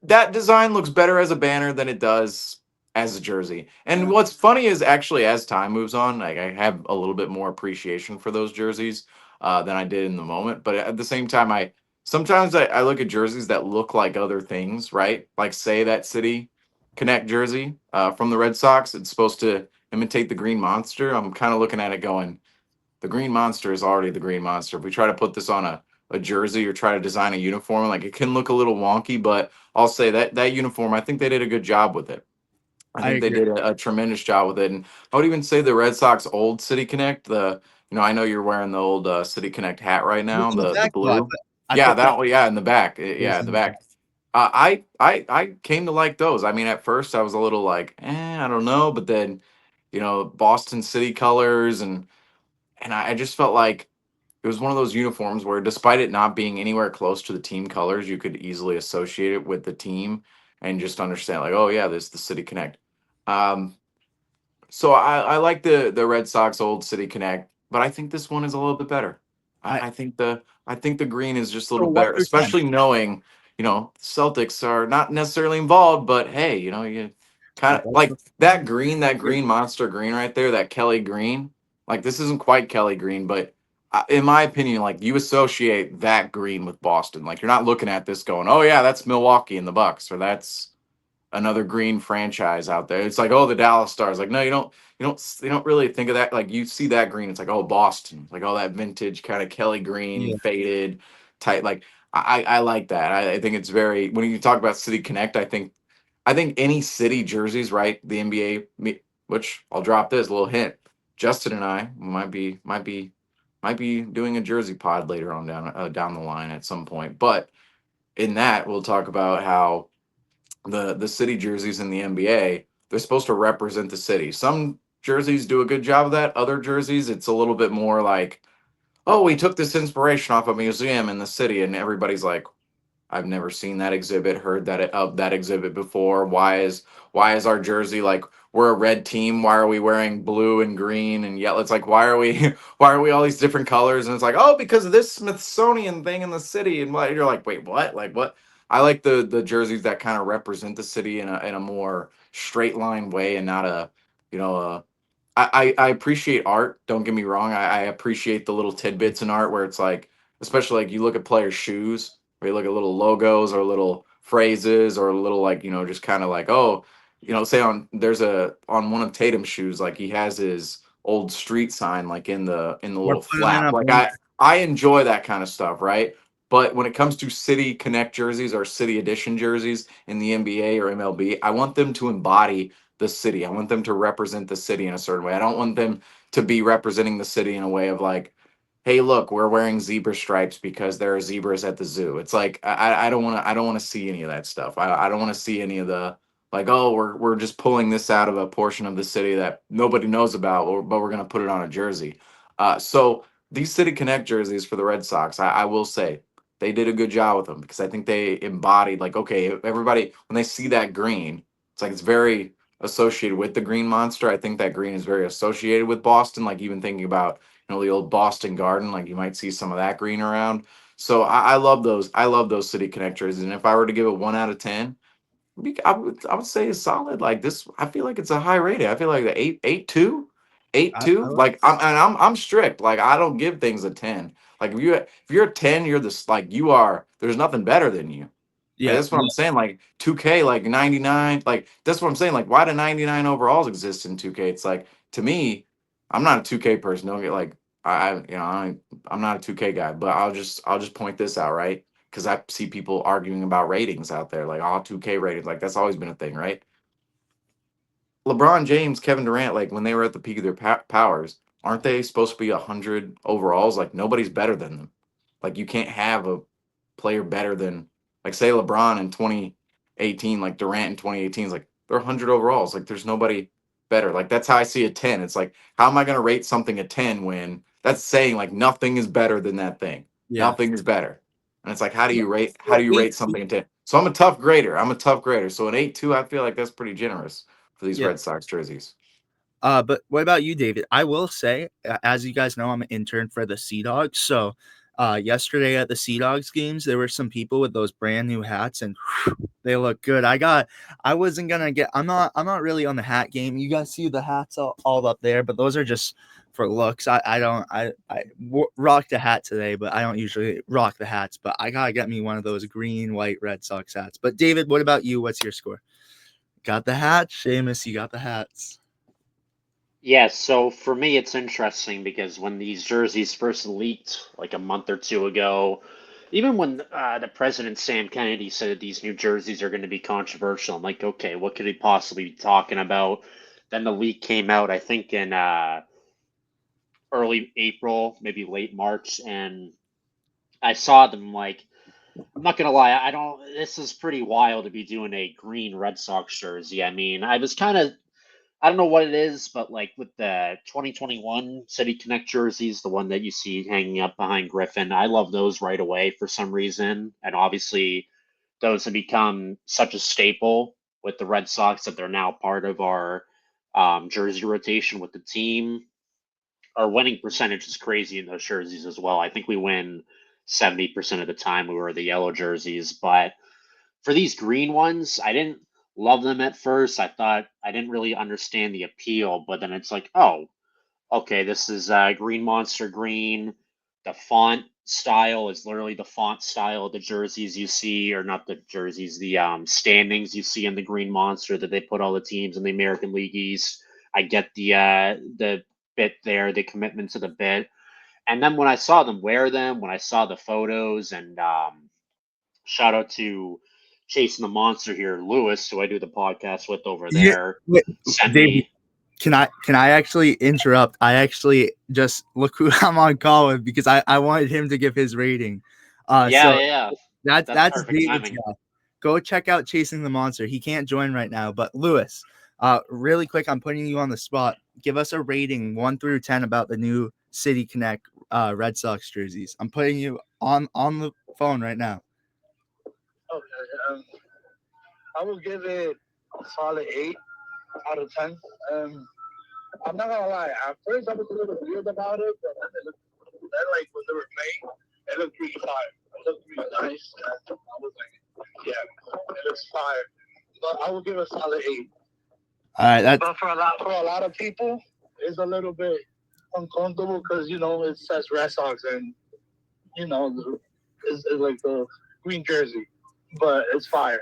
that design looks better as a banner than it does as a jersey. And what's funny is actually as time moves on, like I have a little bit more appreciation for those jerseys than I did in the moment. But at the same time, I look at jerseys that look like other things, right? Like say that City Connect jersey from the Red Sox, it's supposed to imitate the Green Monster. I'm kind of looking at it going, the Green Monster is already the Green Monster. If we try to put this on a jersey or try to design a uniform, like it can look a little wonky, but I'll say that uniform, I think they did a good job with it. I I think they agree. did a tremendous job with it. And I would even say the Red Sox old City Connect, I know you're wearing the old City Connect hat right Look now, in the the back though. blue. I Yeah, put the that one, yeah, in the back. Yeah, those in the in there. back. I came to like those. I mean, at first I was a little like, I don't know, but then, Boston City colors and I just felt like it was one of those uniforms where, despite it not being anywhere close to the team colors, you could easily associate it with the team and just understand, like, oh yeah, this is the City Connect. Um, so I like the Red Sox old City Connect, but I think this one is a little bit better. I I think the green is just a so little 1 better, through 10. especially knowing, Celtics are not necessarily involved, but hey, you kind of like that green monster green right there, that Kelly green. Like this isn't quite Kelly green, but in my opinion, like you associate that green with Boston. Like you're not looking at this going, oh yeah, that's Milwaukee and the Bucks, or that's another green franchise out there. It's like, oh, the Dallas Stars. Like, no, you don't really think of that. Like, you see that green, it's like, oh, Boston. It's like, oh, that vintage kind of Kelly green, Yeah. faded, tight. Like, I like that. I think it's very, when you talk about City Connect, I think any city jerseys, right? The NBA, which I'll drop this little hint. Justin and I might be doing a jersey pod later on down the line at some point. But in that, we'll talk about how the city jerseys in the NBA, they're supposed to represent the city. Some jerseys do a good job of that. Other jerseys, it's a little bit more like, oh, we took this inspiration off a museum in the city, and everybody's like, I've never seen that exhibit, heard that of that exhibit before. Why is our jersey like, we're a red team? Why are we wearing blue and green and yellow? It's like, why are we why are we all these different colors? And it's like, oh, because of this Smithsonian thing in the city. And what, you're like, wait, what? Like what? I like the jerseys that kind of represent the city in a more straight line way, and not a, you know, I appreciate art. Don't get me wrong. I appreciate the little tidbits in art where it's like, especially like you look at players' shoes, where you look at little logos or little phrases or little like, just kind of like, oh, say on one of Tatum's shoes, like he has his old street sign like in the Or little put them in flap. a Like banner. I enjoy that kind of stuff, right? But when it comes to City Connect jerseys or City Edition jerseys in the NBA or MLB, I want them to embody the city. I want them to represent the city in a certain way. I don't want them to be representing the city in a way of like, hey, look, we're wearing zebra stripes because there are zebras at the zoo. It's like I don't want to see any of that stuff. I don't want to see any of the like, oh, we're just pulling this out of a portion of the city that nobody knows about, but we're gonna put it on a jersey. So these City Connect jerseys for the Red Sox, I will say they did a good job with them, because I think they embodied like, okay, everybody when they see that green, it's like it's very associated with the Green Monster. I think that green is very associated with Boston. Like even thinking about, the old Boston Garden, like you might see some of that green around. So I love those. I love those City Connect jerseys. And if I were to give it 1 out of 10, I would say it's solid. Like this, I feel like it's a high rating. I feel like the eight two, eight I two. like Like I'm strict. Like I don't give things a 10. Like if you're a 10, you're this like you are. There's nothing better than you. Like yeah, that's what I'm saying. Like 2K, like 99, like that's what I'm saying. Like why do 99 overalls exist in 2K? It's like, to me, I'm not a 2K person. Don't get like I'm not a 2K guy, but I'll just point this out, right? Because I see people arguing about ratings out there, like all 2K ratings. Like that's always been a thing, right? LeBron James, Kevin Durant, like when they were at the peak of their powers, aren't they supposed to be 100 overalls? Like nobody's better than them. Like you can't have a player better than, like, say LeBron in 2018, like Durant in 2018 is like they're 100 overalls. Like there's nobody better. Like that's how I see a 10. It's like, how am I going to rate something a 10 when that's saying like nothing is better than that thing? yeah, Nothing is better. And it's like, how do yeah. you rate how Well, do you rate something a 10? So I'm a tough grader. I'm a tough grader. So an 8.2, I feel like that's pretty generous for these yeah. Red Sox jerseys. But what about you, David? I will say, as you guys know, I'm an intern for the Sea Dogs. So, yesterday at the Sea Dogs games, there were some people with those brand new hats, and they look good. I wasn't gonna get. I'm not really on the hat game. You guys see the hats all up there, but those are just for looks. I don't. Rocked a hat today, but I don't usually rock the hats. But I gotta get me one of those green, white Red Sox hats. But David, what about you? What's your score? Got the hats, Seamus. You got the hats. Yeah, so for me, it's interesting because when these jerseys first leaked like a month or two ago, even when the president Sam Kennedy said that these new jerseys are going to be controversial, I'm like, okay, what could he possibly be talking about? Then the leak came out, I think in early April, maybe late March, and I saw them like, I'm not gonna lie, I don't. This is pretty wild to be doing a green Red Sox jersey. I mean, I was kind of, I don't know what it is, but like with the 2021 City Connect jerseys, the one that you see hanging up behind Griffin, I love those right away for some reason. And obviously, those have become such a staple with the Red Sox that they're now part of our jersey rotation with the team. Our winning percentage is crazy in those jerseys as well. I think we win 70% of the time we wear the yellow jerseys, but for these green ones, I didn't love them at first. I thought I didn't really understand the appeal, but then it's like, oh, okay, this is Green Monster Green. The font style is literally the font style of the jerseys you see, or not the jerseys, the standings you see in the Green Monster that they put all the teams in the American League East. I get the bit there, the commitment to the bit, and then when I saw them wear them, when I saw the photos, and shout out to Chasing the Monster here, Lewis, who I do the podcast with over Yeah, there. wait, Sent David, me. can I actually interrupt? I actually just look who I'm on call with because I wanted him to give his rating. Yeah. That's Perfect David's timing. guy. Go check out Chasing the Monster. He can't join right now, but Lewis, really quick, I'm putting you on the spot. Give us a rating 1 through 10 about the new City Connect Red Sox jerseys. I'm putting you on the phone right now. Okay, I will give it a solid 8 out of 10. I'm not gonna lie. At first, I was a little weird about it, but then like when they were playing, it looked really fire. It looked really nice, and I was like, yeah, it looks fire. But I will give it a solid 8. All right, but for a lot of people, it's a little bit uncomfortable because it says Red Sox and it's like the green jersey, but it's fire.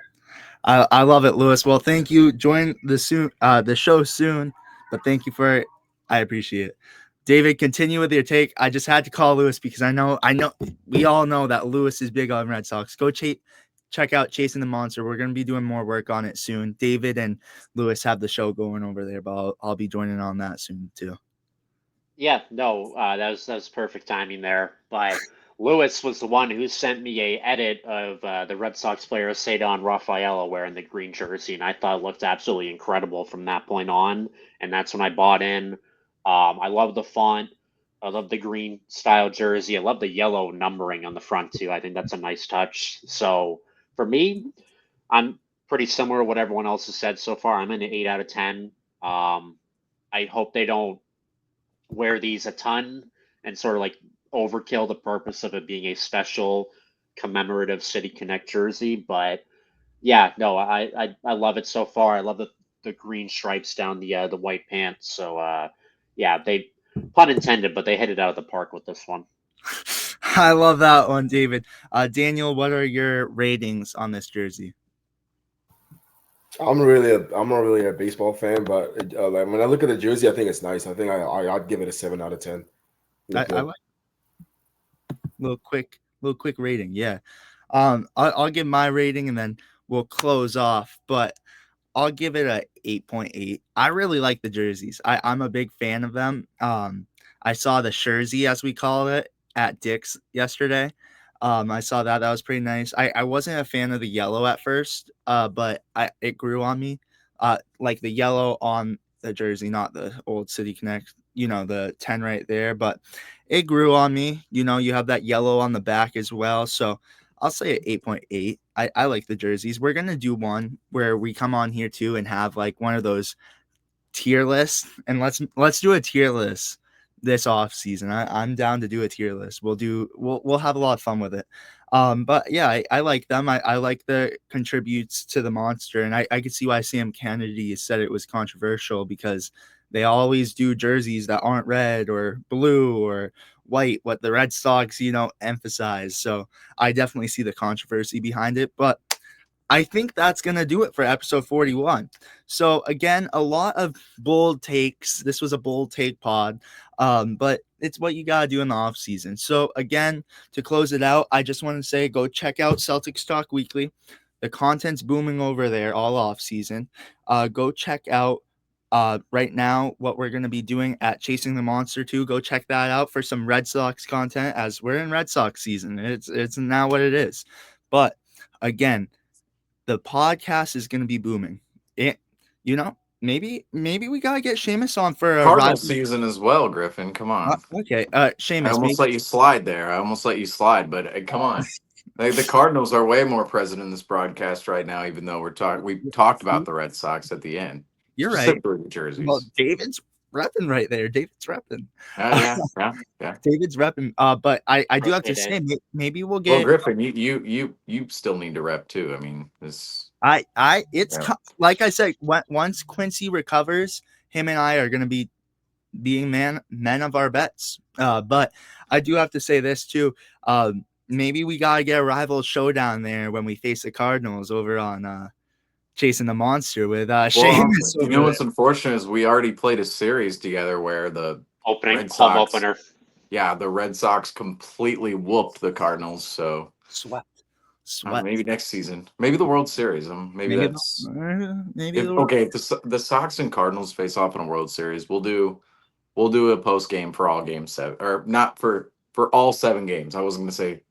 I love it, Lewis. Well, thank you. Join the show soon, but thank you for it. I appreciate it. David, continue with your take. I just had to call Lewis because I know we all know that Lewis is big on Red Sox. Go check out Chasing the Monster. We're going to be doing more work on it soon. David and Lewis have the show going over there, but I'll be joining on that soon too. Yeah, no, that was perfect timing there. But Lewis was the one who sent me a edit of the Red Sox player Cedar Rafaela wearing the green jersey, and I thought it looked absolutely incredible from that point on. And that's when I bought in. I love the font. I love the green style jersey. I love the yellow numbering on the front too. I think that's a nice touch. So for me, I'm pretty similar to what everyone else has said so far. I'm in an 8 out of 10. I hope they don't wear these a ton and sort of like overkill the purpose of it being a special commemorative City Connect jersey. But yeah, no, I love it so far. I love the green stripes down the white pants. So yeah, they, pun intended, but they hit it out of the park with this one. I love that one, David. Daniel, what are your ratings on this jersey? I'm not really a baseball fan, but like when I look at the jersey, I think it's nice. I think I'd give it a 7 out of 10. I like little quick rating. Yeah. I'll give my rating and then we'll close off, but I'll give it a 8.8. I really like the jerseys. I'm a big fan of them. I saw the jersey, as we call it, at Dick's yesterday. I saw that was pretty nice. I wasn't a fan of the yellow at first, but it grew on me. Like the yellow on the jersey, not the old City Connect, the 10 right there, but it grew on me. You have that yellow on the back as well. So I'll say 8.8. I like the jerseys. We're going to do one where we come on here too and have like one of those tier lists, and let's do a tier list this off season. I'm down to do a tier list. We'll have a lot of fun with it. But yeah, I like them. I like the contributes to the monster, and I could see why Sam Kennedy said it was controversial because they always do jerseys that aren't red or blue or white, what the Red Sox, emphasize. So I definitely see the controversy behind it, but I think that's going to do it for episode 41. So again, a lot of bold takes. This was a bold take pod, but it's what you got to do in the off season. So again, to close it out, I just want to say, go check out Celtics Talk Weekly. The content's booming over there all off season. Go check out right now what we're going to be doing at Chasing the Monster 2. Go check that out for some Red Sox content as we're in Red Sox season. It's now what it is. But again, the podcast is going to be booming. Maybe we got to get Seamus on for a Cardinal season as well, Griffin. Come on. Okay. Seamus, I almost let you slide there. But come on. The Cardinals are way more present in this broadcast right now, even though we talked about the Red Sox at the end. You're Specifically right. The jerseys. Well, David's repping right there. David's repping. Yeah. David's repping. But I do have to say, maybe we'll get. Well, Griffin, you still need to rep too. I mean, this. Like I said, once Quincy recovers, him and I are going to be being men of our bets. But I do have to say this too. Maybe we got to get a rival showdown there when we face the Cardinals over on Chasing the Monster with Seamus. You know what's unfortunate is we already played a series together where the home opener. Yeah, the Red Sox completely whooped the Cardinals. So swept. Sweat. Maybe next season. Maybe the World Series. Maybe Maybe that's maybe if the okay. If the Sox and Cardinals face off in a World Series, we'll do a post game for all game 7, or not for all 7 games. I wasn't going to say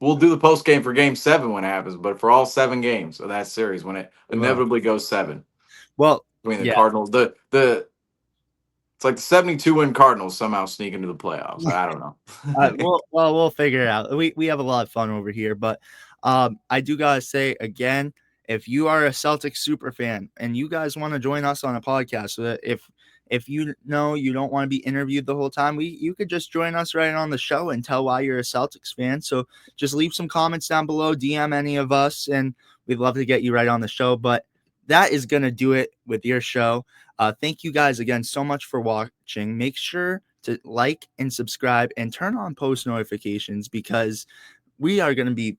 we'll do the post game for game 7 when it happens, but for all 7 games of that series when it inevitably goes 7. Well, I mean the yeah. Cardinals, the it's like the 72 win Cardinals somehow sneak into the playoffs. I don't know. We'll figure it out. We have a lot of fun over here, but I do gotta say again, if you are a Celtics super fan and you guys want to join us on a podcast, so that if you know you don't want to be interviewed the whole time, you could just join us right on the show and tell why you're a Celtics fan. So just leave some comments down below, DM any of us, and we'd love to get you right on the show. But that is gonna do it with your show. Thank you guys again so much for watching. Make sure to like and subscribe and turn on post notifications because we are going to be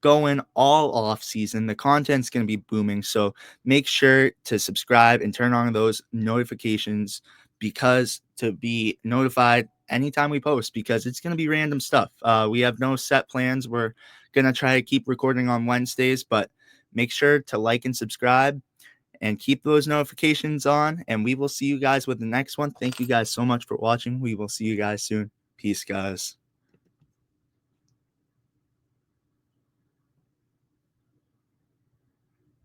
going all off season. The content's going to be booming. So make sure to subscribe and turn on those notifications because to be notified anytime we post, because it's going to be random stuff. We have no set plans. We're going to try to keep recording on Wednesdays, but make sure to like and subscribe and keep those notifications on, and we will see you guys with the next one. Thank you guys so much for watching. We will see you guys soon. Peace, guys.